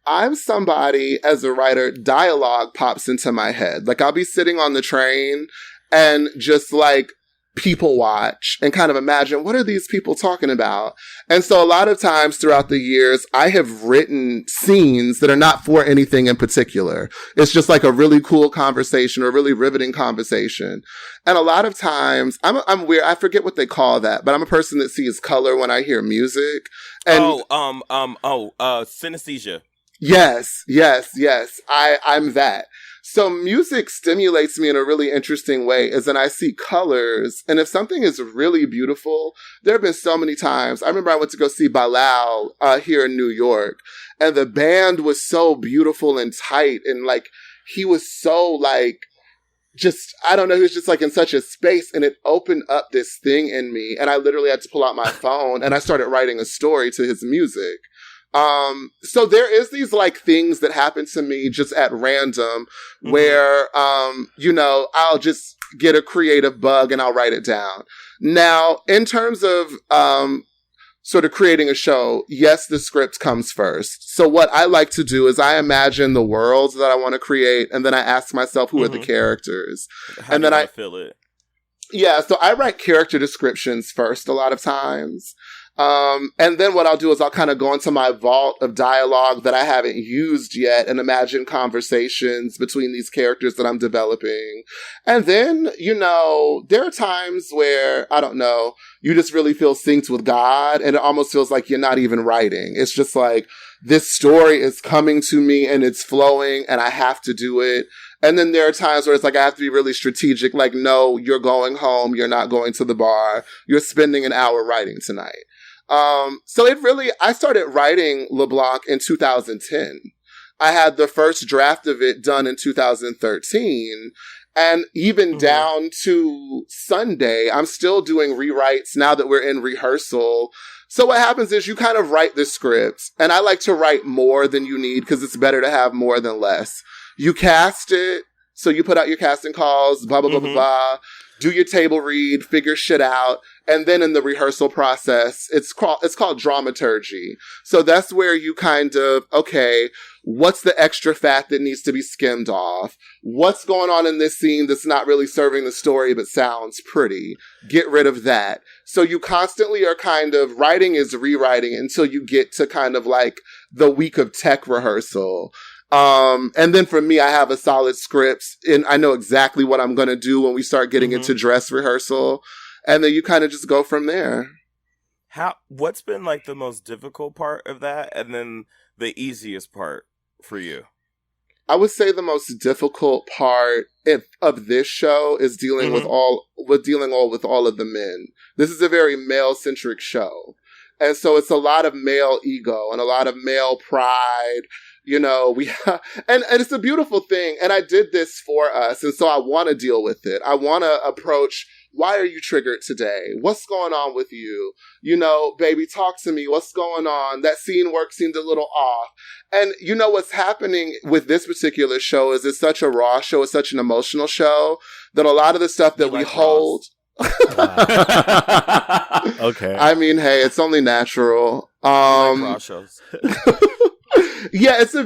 I'm somebody, as a writer, dialogue pops into my head. Like, I'll be sitting on the train and just like people watch and kind of imagine, what are these people talking about? And so a lot of times throughout the years, I have written scenes that are not for anything in particular. It's just like a really cool conversation or a really riveting conversation. And a lot of times, I'm weird. I forget what they call that, but I'm a person that sees color when I hear music. And synesthesia. Yes. I'm that. So music stimulates me in a really interesting way, as in I see colors, and if something is really beautiful, there have been so many times. I remember I went to go see Bilal here in New York, and the band was so beautiful and tight, and like he was so like I don't know, he was just like in such a space, and it opened up this thing in me, and I literally had to pull out my phone and I started writing a story to his music. So there is these like things that happen to me just at random where, I'll just get a creative bug and I'll write it down. Now, in terms of, sort of creating a show, yes, the script comes first. So what I like to do is I imagine the worlds that I want to create, and then I ask myself, who are the characters? And then I feel it. Yeah, so I write character descriptions first a lot of times. And then what I'll do is I'll kind of go into my vault of dialogue that I haven't used yet and imagine conversations between these characters that I'm developing. And then, there are times where, I don't know, you just really feel synced with God, and it almost feels like you're not even writing. It's just like, this story is coming to me and it's flowing and I have to do it. And then there are times where it's like, I have to be really strategic. Like, no, you're going home. You're not going to the bar. You're spending an hour writing tonight. So I started writing LeBlanc in 2010. I had the first draft of it done in 2013. And even down to Sunday, I'm still doing rewrites now that we're in rehearsal. So what happens is you kind of write the script, and I like to write more than you need because it's better to have more than less. You cast it, so you put out your casting calls, blah, blah, blah, blah, blah, do your table read, figure shit out. And then in the rehearsal process, it's called dramaturgy. So that's where you kind of, okay, what's the extra fat that needs to be skimmed off? What's going on in this scene that's not really serving the story but sounds pretty? Get rid of that. So you constantly are kind of, writing is rewriting until you get to kind of like the week of tech rehearsal. And then for me, I have a solid script and I know exactly what I'm going to do when we start getting into dress rehearsal. And then you kind of just go from there. What's been like the most difficult part of that, and then the easiest part for you? I would say the most difficult part of this show is dealing with all of the men. This is a very male-centric show. And so it's a lot of male ego and a lot of male pride. And it's a beautiful thing. And I did this for us. And so I want to deal with it. I want to approach, why are you triggered today? What's going on with you? Baby, talk to me. What's going on? That scene work seemed a little off. And what's happening with this particular show is it's such a raw show. It's such an emotional show that a lot of the stuff that we hold. Okay. I mean, hey, it's only natural. Like raw shows. Yeah, it's a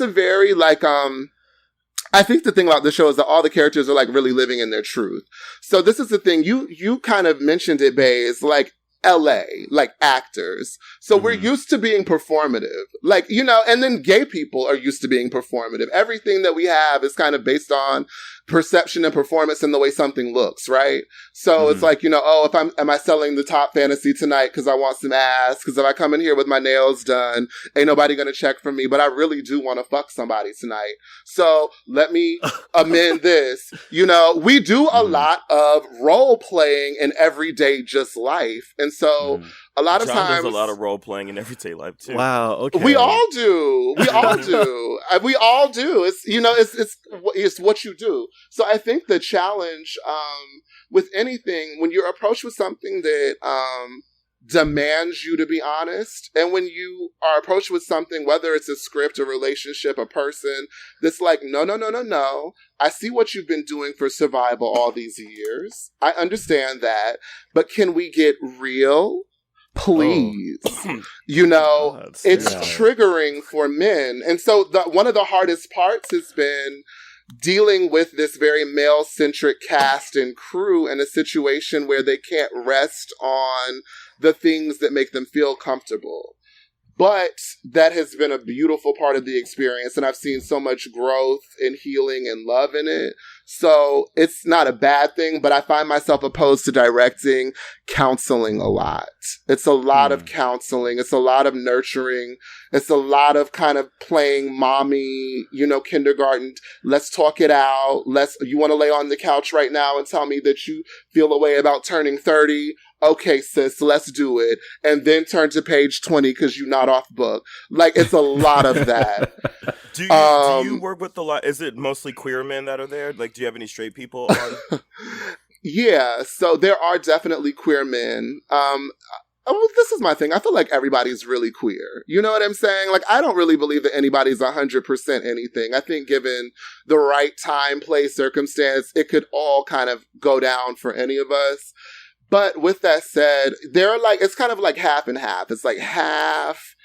very like, I think the thing about the show is that all the characters are like really living in their truth. So this is the thing, you kind of mentioned it, Bae, is like LA, like actors. So we're used to being performative, like, and then gay people are used to being performative. Everything that we have is kind of based on perception and performance and the way something looks, right? So it's like, am I selling the top fantasy tonight because I want some ass? Because if I come in here with my nails done, ain't nobody going to check for me, but I really do want to fuck somebody tonight. So let me amend this. We do a lot of role playing in everyday just life. And so a lot of times, there's a lot of role playing in everyday life too. Wow. Okay. We all do. We all do. We all do. It's it's what you do. So I think the challenge with anything, when you're approached with something that demands you to be honest, and when you are approached with something, whether it's a script, a relationship, a person, that's like, no. I see what you've been doing for survival all these years. I understand that. But can we get real? Please. It's triggering for men. And so one of the hardest parts has been dealing with this very male-centric cast and crew in a situation where they can't rest on the things that make them feel comfortable. But that has been a beautiful part of the experience, and I've seen so much growth and healing and love in it. So it's not a bad thing, but I find myself opposed to directing counseling a lot. It's a lot of counseling. It's a lot of nurturing. It's a lot of kind of playing mommy, kindergarten. Let's talk it out. You want to lay on the couch right now and tell me that you feel a way about turning 30? Okay, sis, let's do it. And then turn to page 20 because you're not off book. Like, it's a lot of that. Do you work with a lot? Is it mostly queer men that are there? Like, do you have any straight people on? Yeah, so there are definitely queer men. This is my thing. I feel like everybody's really queer. You know what I'm saying? Like, I don't really believe that anybody's 100% anything. I think given the right time, place, circumstance, it could all kind of go down for any of us. But with that said, it's kind of like half and half. It's like half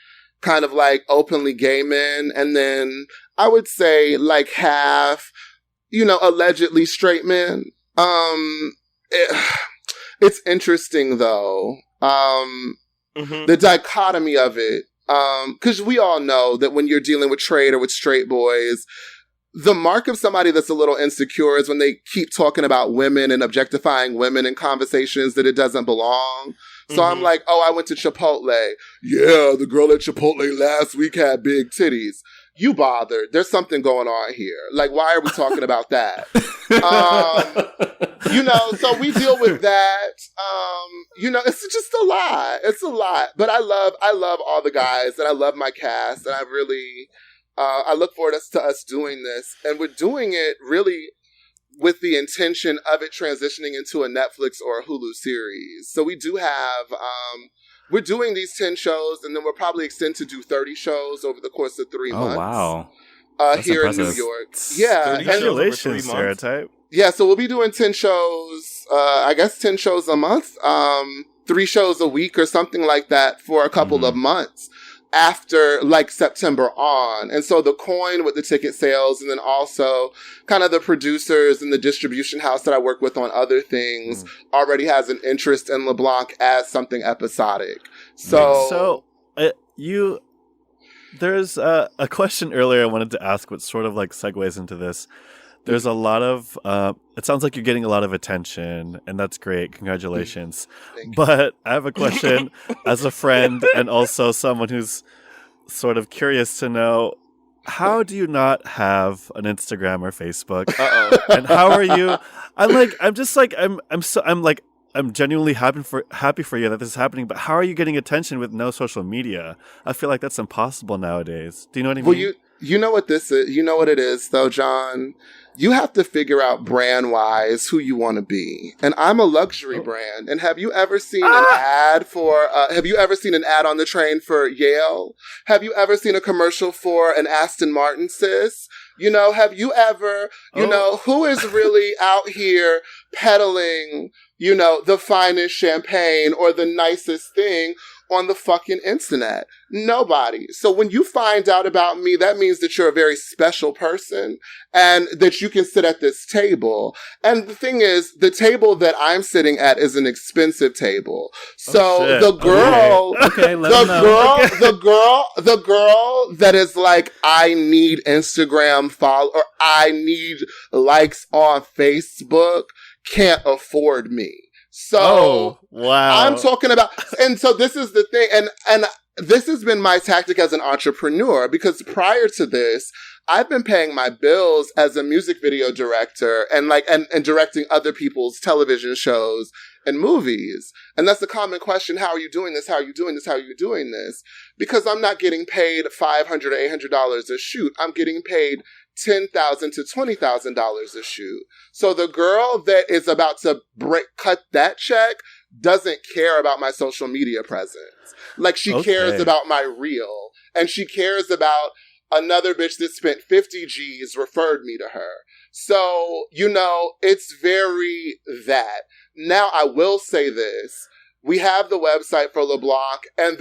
kind of like openly gay men. And then I would say like half, allegedly straight men. It's interesting though. The dichotomy of it, because we all know that when you're dealing with trade or with straight boys, the mark of somebody that's a little insecure is when they keep talking about women and objectifying women in conversations that it doesn't belong. So I'm like, I went to Chipotle. Yeah, the girl at Chipotle last week had big titties. You bothered. There's something going on here. Like, why are we talking about that? So we deal with that. It's just a lot. It's a lot. But I love all the guys, and I love my cast, and I really, I look forward to us doing this. And we're doing it really with the intention of it transitioning into a Netflix or a Hulu series. So we do have, we're doing these 10 shows, and then we'll probably extend to do 30 shows over the course of 3 months. Oh, wow. Here impressive. In New York. Yeah. Congratulations, StereOtype. Yeah, so we'll be doing 10 shows, 10 shows a month, 3 shows a week or something like that for a couple of months after like September on. And so the coin with the ticket sales, and then also kind of the producers and the distribution house that I work with on other things already has an interest in LeBlanc as something episodic. There's a question earlier I wanted to ask, which sort of like segues into this. There's a lot of, it sounds like you're getting a lot of attention, and that's great. Congratulations. But I have a question as a friend and also someone who's sort of curious to know, how do you not have an Instagram or Facebook? And how are you? I'm genuinely happy for you that this is happening, but how are you getting attention with no social media? I feel like that's impossible nowadays. Do you know what I mean? Well, you know what this is? You know what it is, though, John? You have to figure out brand-wise who you want to be. And I'm a luxury brand. And have you ever seen an ad have you ever seen an ad on the train for Yale? Have you ever seen a commercial for an Aston Martin, sis? Have you ever, who is really out here peddling, the finest champagne or the nicest thing on the fucking internet? Nobody. So when you find out about me, that means that you're a very special person and that you can sit at this table. And the thing is, the table that I'm sitting at is an expensive table. So the girl, the girl that is like, I need Instagram follow or I need likes on Facebook can't afford me. So wow. I'm talking about, and so this is the thing, and this has been my tactic as an entrepreneur, because prior to this, I've been paying my bills as a music video director and directing other people's television shows and movies. And that's the common question. How are you doing this? How are you doing this? How are you doing this? Because I'm not getting paid $500 or $800 a shoot. I'm getting paid $10,000 to $20,000 a shoot. So the girl that is about to cut that check doesn't care about my social media presence. Like, she cares about my reel, and she cares about another bitch that spent 50 G's referred me to her. So, it's very that. Now, I will say this. We have the website for LeBlanc, and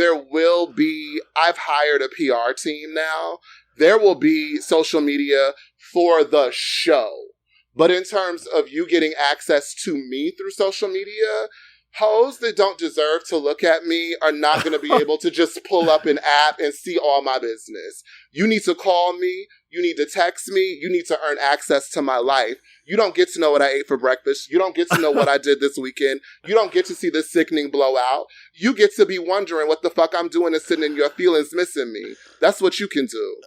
I've hired a PR team now. There will be social media for the show. But in terms of you getting access to me through social media, hoes that don't deserve to look at me are not going to be able to just pull up an app and see all my business. You need to call me. You need to text me. You need to earn access to my life. You don't get to know what I ate for breakfast. You don't get to know what I did this weekend. You don't get to see this sickening blowout. You get to be wondering what the fuck I'm doing and sitting in your feelings missing me. That's what you can do.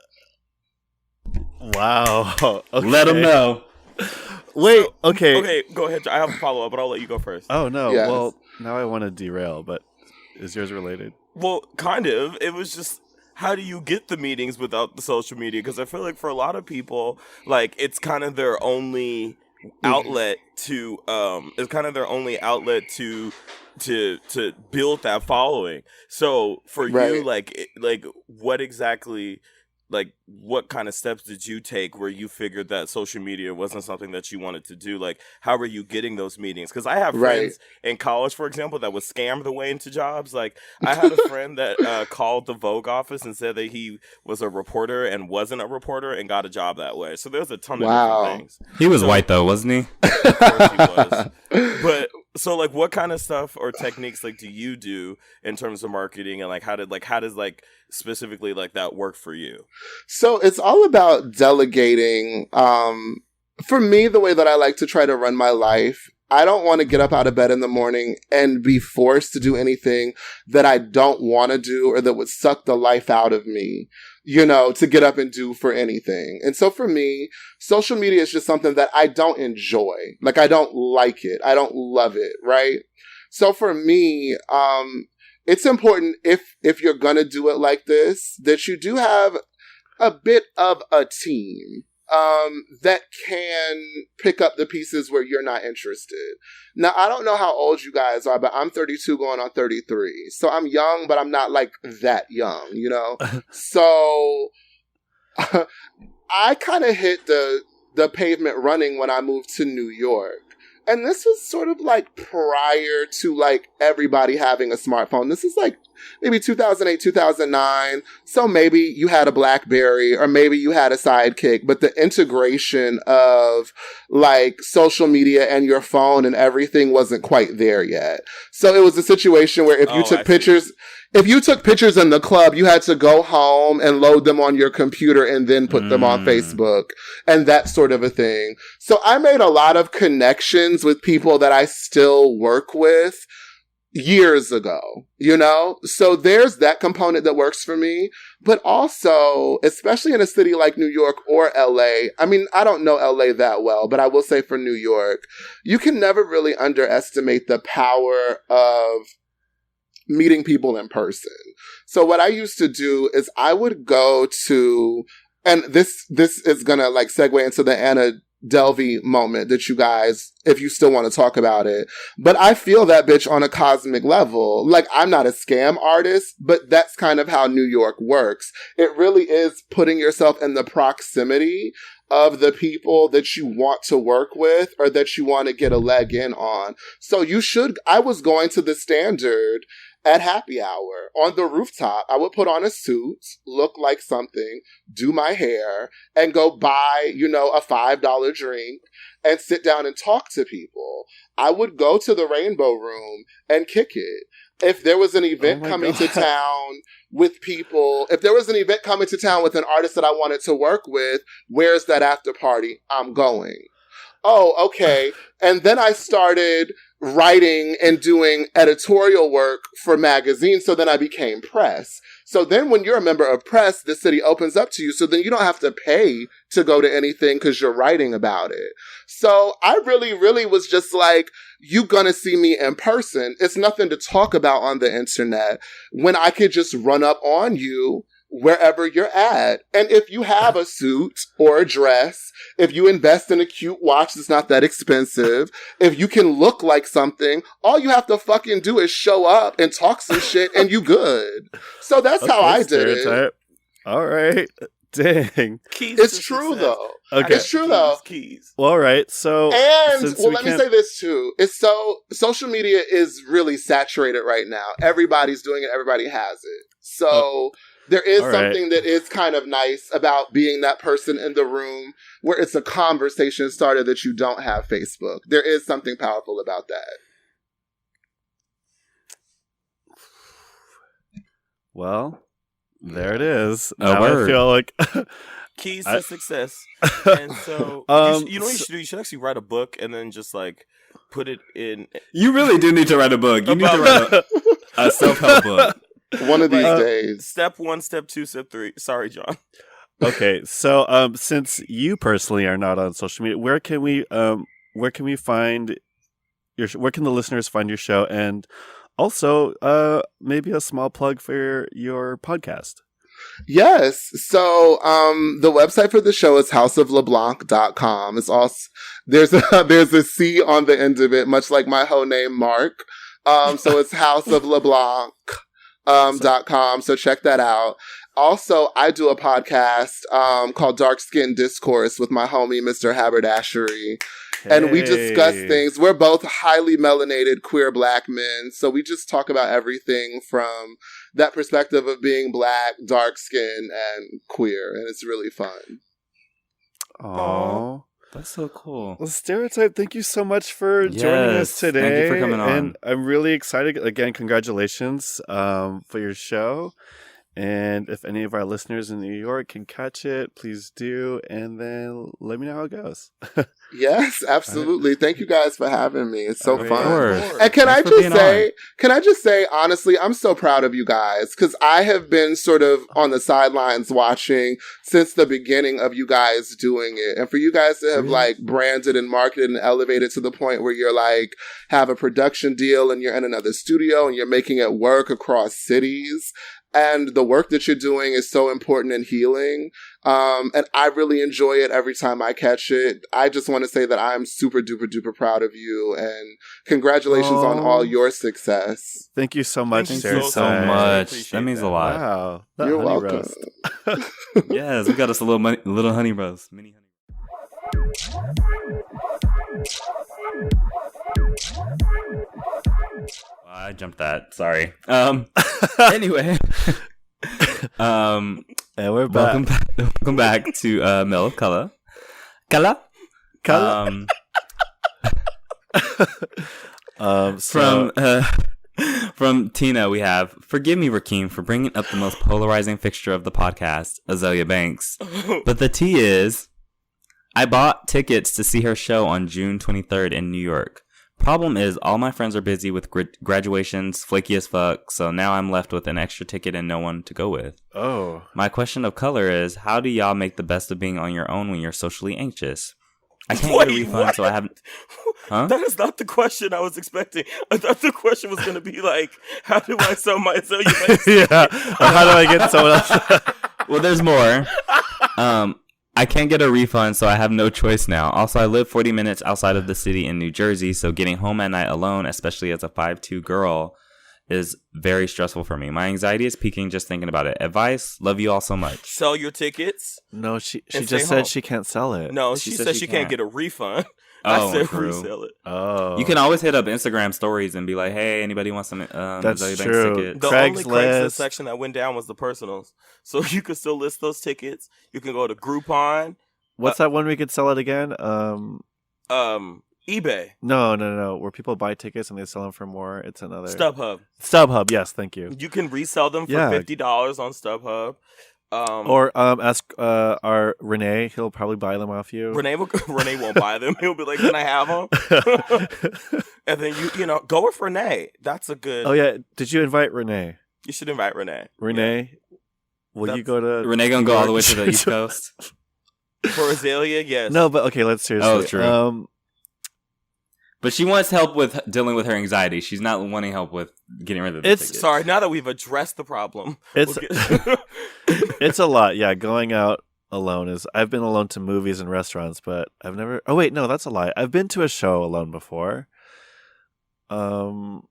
Wow. Okay. Let them know. Wait, okay. Okay, go ahead. I have a follow-up, but I'll let you go first. Oh, no. Yes. Well, now I want to derail, but is yours related? Well, kind of. It was just, how do you get the meetings without the social media? Because I feel like for a lot of people, like it's kind of their only outlet to to build that following. So for you, like what exactly, like what kind of steps did you take where you figured that social media wasn't something that you wanted to do? Like how were you getting those meetings? Because I have friends in college, for example, that was scammed the way into jobs. Like I had a friend that called the Vogue office and said that he was a reporter and wasn't a reporter and got a job that way. So there's a ton of different things. He was white though, wasn't he? Of course he was. But so like what kind of stuff or techniques like do you do in terms of marketing, and like how does like specifically like that work for you? So it's all about delegating. For me, the way that I like to try to run my life, I don't want to get up out of bed in the morning and be forced to do anything that I don't want to do or that would suck the life out of me, you know, to get up and do for anything. And so for me, social media is just something that I don't enjoy. Like, I don't like it. I don't love it, right? So for me, it's important if you're going to do it like this, that you do have a bit of a team that can pick up the pieces where you're not interested. Now, I don't know how old you guys are, but I'm 32 going on 33. So I'm young, but I'm not like that young, you know? So I kind of hit the pavement running when I moved to New York. And this was sort of like prior to like everybody having a smartphone. This is like maybe 2008, 2009. So maybe you had a BlackBerry or maybe you had a Sidekick, but the integration of like social media and your phone and everything wasn't quite there yet. So it was a situation where if you took pictures in the club, you had to go home and load them on your computer and then put them on Facebook and that sort of a thing. So I made a lot of connections with people that I still work with years ago, you know? So there's that component that works for me. But also, especially in a city like New York or LA, I mean, I don't know LA that well, but I will say for New York, you can never really underestimate the power of meeting people in person. So what I used to do is I would go to, and this is gonna like segue into the Anna Delvey moment that you guys, if you still want to talk about it, but I feel that bitch on a cosmic level. Like, I'm not a scam artist, but that's kind of how New York works. It really is putting yourself in the proximity of the people that you want to work with or that you want to get a leg in on. So I was going to the Standard at happy hour on the rooftop. I would put on a suit, look like something, do my hair, and go buy, you know, a $5 drink and sit down and talk to people. I would go to the Rainbow Room and kick it. If there was an event coming to town with people, if there was an event coming to town with an artist that I wanted to work with, where's that after party? I'm going. Oh, okay. And then I started writing and doing editorial work for magazines. So then I became press. So then when you're a member of press, the city opens up to you. So then you don't have to pay to go to anything because you're writing about it. So I really, really was just like, you gonna see me in person. It's nothing to talk about on the internet when I could just run up on you wherever you're at. And if you have a suit or a dress, if you invest in a cute watch that's not that expensive, if you can look like something, all you have to fucking do is show up and talk some shit and you good. So that's how I did it. All right. Dang. It's true though. Okay. It's true though. Well, all right. So, and let me say this too. Social media is really saturated right now. Everybody's doing it. Everybody has it. So there is something that is kind of nice about being that person in the room where it's a conversation starter that you don't have Facebook. There is something powerful about that. Well, there it is. A word. I feel like keys to success. And so you know what you should do? You should actually write a book and then just like put it in. You really do need to write a book. You need to write a self-help book. One of these days. Step 1, step 2, step 3. Sorry, John. Okay, so since you personally are not on social media, where can we find where can the listeners find your show, and also maybe a small plug for your podcast? Yes. So the website for the show is houseofleblanc.com. It's also there's a C on the end of it, much like my whole name, Mark. So it's houseofleblanc.com. So check that out. Also, I do a podcast called Dark Skin Discourse with my homie, Mr. Haberdashery. And we discuss things. We're both highly melanated queer Black men. So we just talk about everything from that perspective of being Black, dark skin, and queer. And it's really fun. Aww. That's so cool. Well, StereOtype, thank you so much for joining us today. Thank you for coming on. And I'm really excited. Again, congratulations for your show. And if any of our listeners in New York can catch it, please do. And then let me know how it goes. Yes, absolutely. Thank you guys for having me. It's so fun. And Can I just say, honestly, I'm so proud of you guys because I have been sort of on the sidelines watching since the beginning of you guys doing it. And for you guys to have like branded and marketed and elevated to the point where you're like, have a production deal and you're in another studio and you're making it work across cities. And the work that you're doing is so important and healing. And I really enjoy it every time I catch it. I just want to say that I'm super duper duper proud of you and congratulations on all your success. Thank you so much, Thank Sarah. you so much. That means a lot. Wow. You're welcome. Yes, we got us a little honey roast. Mini honey. I jumped that. Sorry. Anyway. And we're back. Welcome back to Mel of Color. From Tina, we have, forgive me, Rakeem, for bringing up the most polarizing fixture of the podcast, Azalea Banks. But the tea is, I bought tickets to see her show on June 23rd in New York. Problem is, all my friends are busy with graduations, flaky as fuck, so now I'm left with an extra ticket and no one to go with. Oh. My question of color is, how do y'all make the best of being on your own when you're socially anxious? I can't get a refund, so I haven't... Huh? That is not the question I was expecting. I thought the question was going to be like, how do I sell my Azalea Banks? Yeah. How do I get someone else? Well, there's more. I can't get a refund, so I have no choice now. Also, I live 40 minutes outside of the city in New Jersey, so getting home at night alone, especially as a 5'2" girl, is very stressful for me. My anxiety is peaking just thinking about it. Advice? Love you all so much. Sell your tickets. No, she and just said she can't sell it. No, she said she can't get a refund. Oh, I said true. resell it. Oh. You can always hit up Instagram stories and be like, hey, anybody want some That's Azalea Banks true. tickets? The only Craigslist section that went down was the personals. So you could still list those tickets. You can go to Groupon. What's that one we could sell it again? eBay. No. Where people buy tickets and they sell them for more. It's another... StubHub, yes, thank you. You can resell them for $50 on StubHub. Or ask our Renee. He'll probably buy them off you. Renee won't buy them. He'll be like, can I have them? And then you go with Renee. That's a good... Oh, yeah. Did you invite Renee? You should invite Renee. Renee, will you go to... Renee gonna go all the way to the East Coast? For Azalea, yes. No, but okay, let's seriously. Oh, true. But she wants help with dealing with her anxiety. She's not wanting help with getting rid of the tickets. Sorry, now that we've addressed the problem. It's a lot, yeah. Going out alone is... I've been alone to movies and restaurants, but I've never... Oh, wait, no, that's a lie. I've been to a show alone before. I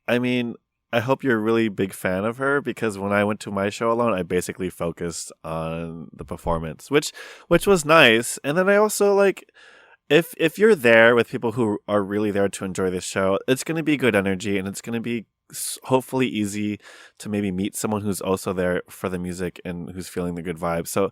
mean... I hope you're a really big fan of her because when I went to my show alone, I basically focused on the performance, which was nice. And then I also like, if you're there with people who are really there to enjoy this show, it's going to be good energy and it's going to be hopefully easy to maybe meet someone who's also there for the music and who's feeling the good vibe. So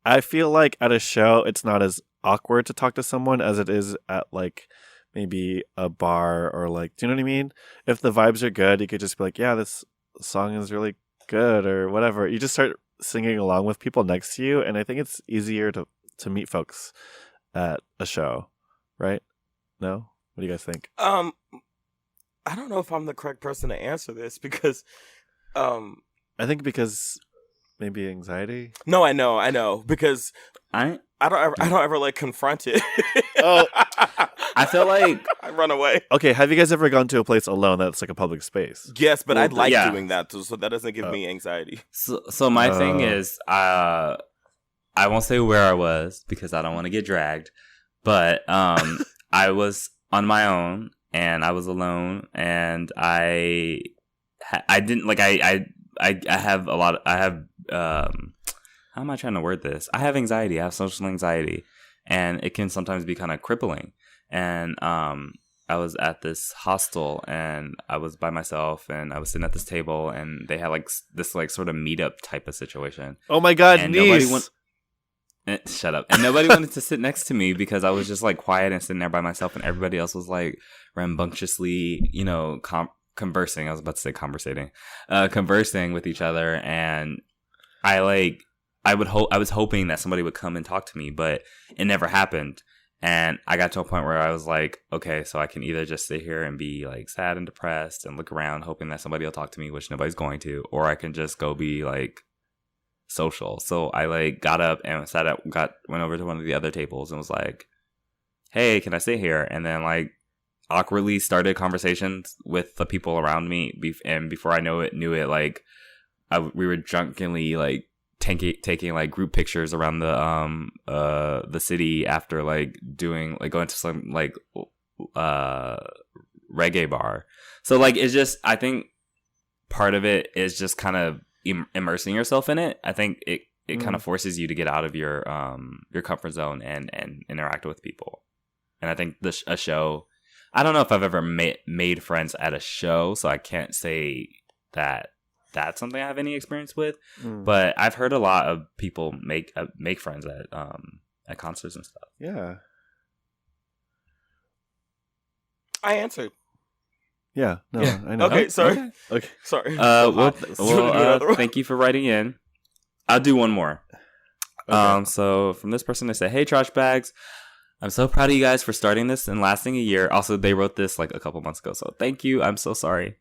I feel like at a show, it's not as awkward to talk to someone as it is at like maybe a bar or like, do you know what I mean? If the vibes are good, you could just be like, yeah, this song is really good or whatever. You just start singing along with people next to you. And I think it's easier to meet folks at a show, right? No? What do you guys think? I don't know if I'm the correct person to answer this because, I think because maybe anxiety. No, I know because I don't ever like confront it. Oh, I feel like I run away. Okay, have you guys ever gone to a place alone that's like a public space? Yes, but I like yeah. doing that, so that doesn't give me anxiety. So my thing is, I won't say where I was because I don't want to get dragged, but I was on my own and I was alone, and I didn't like I have a lot. I have how am I trying to word this? I have anxiety. I have social anxiety, and it can sometimes be kind of crippling. And I was at this hostel, and I was by myself, and I was sitting at this table, and they had like this like sort of meetup type of situation. Oh my god, and niece! Shut up. And nobody wanted to sit next to me because I was just like quiet and sitting there by myself, and everybody else was like rambunctiously, conversing. I was about to say conversating, conversing with each other. And I was hoping that somebody would come and talk to me, but it never happened. And I got to a point where I was like, okay, so I can either just sit here and be like sad and depressed and look around hoping that somebody will talk to me, which nobody's going to, or I can just go be like social. So I like got up and went over to one of the other tables and was like, hey, can I sit here? And then like awkwardly started conversations with the people around me. And before I knew it, like we were drunkenly like taking like group pictures around the city after like going to some like reggae bar. So like it's just, I think part of it is just kind of immersing yourself in it. I think it kind of forces you to get out of your comfort zone and interact with people. And I think a show, I don't know if I've ever made friends at a show, so I can't say that that's something I have any experience with. But I've heard a lot of people make friends at concerts and stuff. Yeah. I answered. Yeah. No, Yeah. I know. Okay, sorry. Okay. Sorry. Thank you for writing in. I'll do one more. Okay. So from this person, they say, "Hey, trash bags. I'm so proud of you guys for starting this and lasting a year." Also, they wrote this like a couple months ago, so thank you. I'm so sorry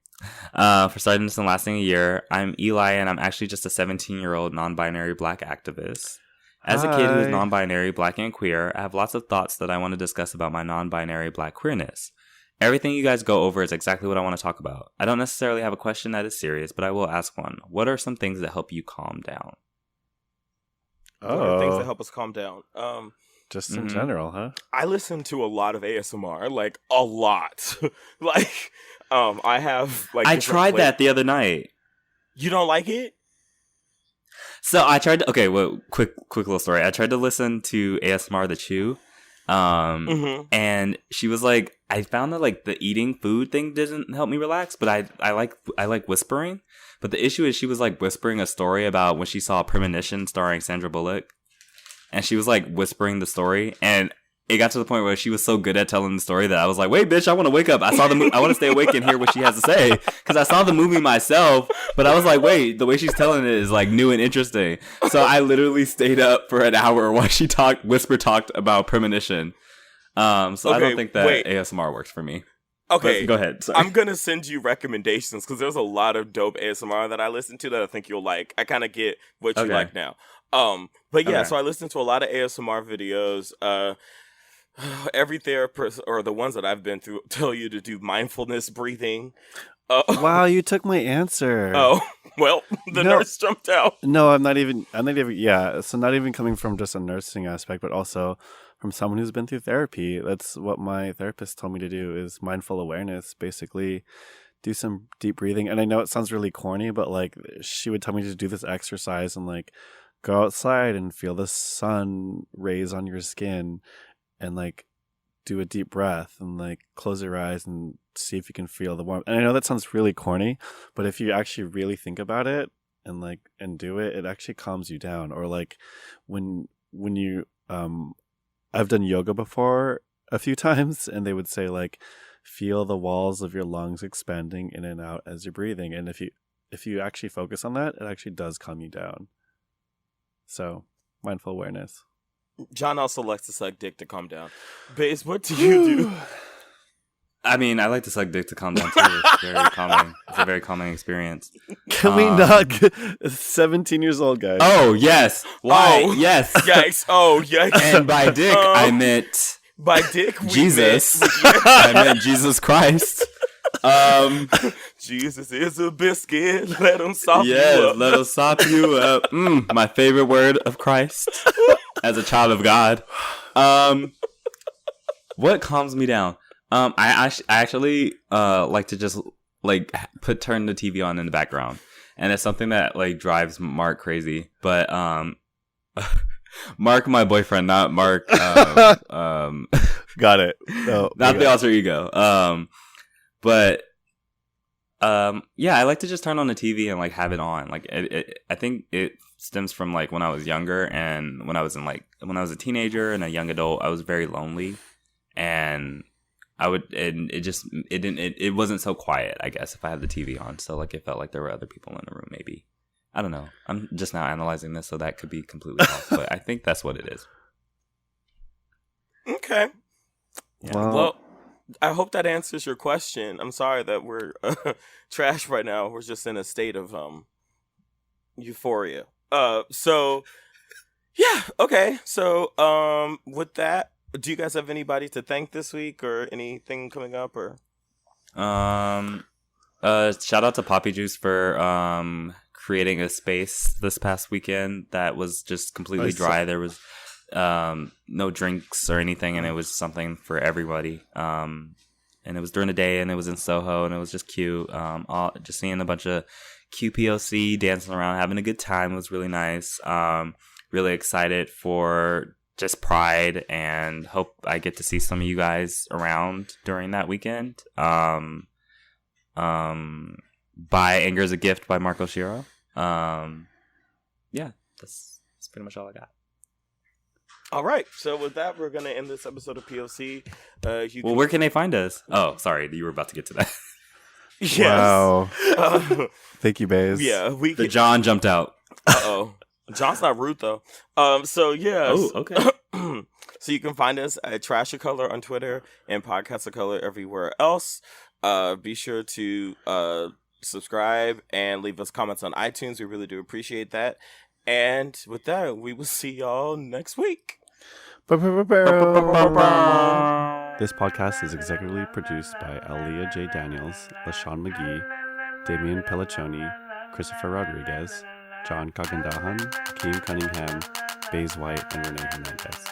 for starting this and lasting a year. I'm Eli, and I'm actually just a 17-year-old non-binary Black activist. As a kid who is non-binary, Black, and queer, I have lots of thoughts that I want to discuss about my non-binary Black queerness. Everything you guys go over is exactly what I want to talk about. I don't necessarily have a question that is serious, but I will ask one. What are some things that help you calm down? What are things that help us calm down? Just in general, huh? I listen to a lot of ASMR, like a lot. Like, I have like. I tried that the other night. You don't like it? So I tried to. Okay, well, quick little story. I tried to listen to ASMR the Chew, and she was like, I found that like the eating food thing didn't help me relax, but I like whispering. But the issue is she was like whispering a story about when she saw Premonition starring Sandra Bullock. And she was like whispering the story, and it got to the point where she was so good at telling the story that I was like, "Wait, bitch, I want to wake up. I saw the I want to stay awake and hear what she has to say because I saw the movie myself." But I was like, "Wait, the way she's telling it is like new and interesting." So I literally stayed up for an hour while she whisper talked about Premonition. I don't think that ASMR works for me. Okay, but go ahead. Sorry. I'm gonna send you recommendations because there's a lot of dope ASMR that I listen to that I think you'll like. I kind of get what you like now. But yeah, so I listen to a lot of ASMR videos. Every therapist, or the ones that I've been through, tell you to do mindfulness breathing. Wow, you took my answer. Oh, well, the nurse jumped out. No, I'm not even, yeah. So not even coming from just a nursing aspect, but also from someone who's been through therapy. That's what my therapist told me to do, is mindful awareness, basically do some deep breathing. And I know it sounds really corny, but like she would tell me to do this exercise and like go outside and feel the sun rays on your skin and like do a deep breath and like close your eyes and see if you can feel the warmth. And I know that sounds really corny, but if you actually really think about it and do it, it actually calms you down. Or like when you, I've done yoga before a few times, and they would say like, feel the walls of your lungs expanding in and out as you're breathing. And if you actually focus on that, it actually does calm you down. So mindful awareness. John also likes to suck dick to calm down. Baze, what do you do? I mean, I like to suck dick to calm down too. It's very calming. It's a very calming experience. Can we not? 17 years old, guys. Oh yes. Why? Oh, yes. Yikes! Oh yikes! And by dick, I meant By dick, we Jesus. meant- I meant Jesus Christ. Jesus is a biscuit. Let him sop you Yes, up. let us sop you up. My favorite word of Christ as a child of God. What calms me down? I actually like to just like turn the TV on in the background, and it's something that like drives Mark crazy. But Mark, my boyfriend, not Mark. Got it. No, Not the alter ego. But yeah, I like to just turn on the TV and like have it on. Like I think it stems from like when I was younger and when I was a teenager and a young adult, I was very lonely, and it wasn't so quiet, I guess, if I had the TV on. So like it felt like there were other people in the room, maybe. I don't know. I'm just now analyzing this, so that could be completely off, but I think that's what it is. Okay. Yeah. Well, I hope that answers your question. I'm sorry that we're trash right now. We're just in a state of euphoria. So yeah, okay. So with that, do you guys have anybody to thank this week or anything coming up or? Shout out to Poppy Juice for creating a space this past weekend that was just completely dry. There was no drinks or anything, and it was something for everybody. And it was during the day, and it was in Soho, and it was just cute. Just seeing a bunch of QPOC dancing around, having a good time was really nice. Really excited for just Pride, and hope I get to see some of you guys around during that weekend. Buy Anger is a Gift by Marco Shiro. Yeah, that's pretty much all I got. All right. So with that, we're going to end this episode of POC. Where can they find us? Oh, sorry. You were about to get to that. Yes. Wow. Thank you, Baze. Yeah. The John jumped out. Uh-oh. John's not rude, though. So, yeah. Oh, okay. So you can find us at Trash of Color on Twitter and Podcast of Color everywhere else. Be sure to subscribe and leave us comments on iTunes. We really do appreciate that. And with that, we will see y'all next week. This podcast is executively produced by Aaliyah J. Daniels, LaShawn McGee, Damian Pelliccioni, Christopher Rodriguez, John Kagandahan, Keem Cunningham, Baze White, and Renee Hernandez.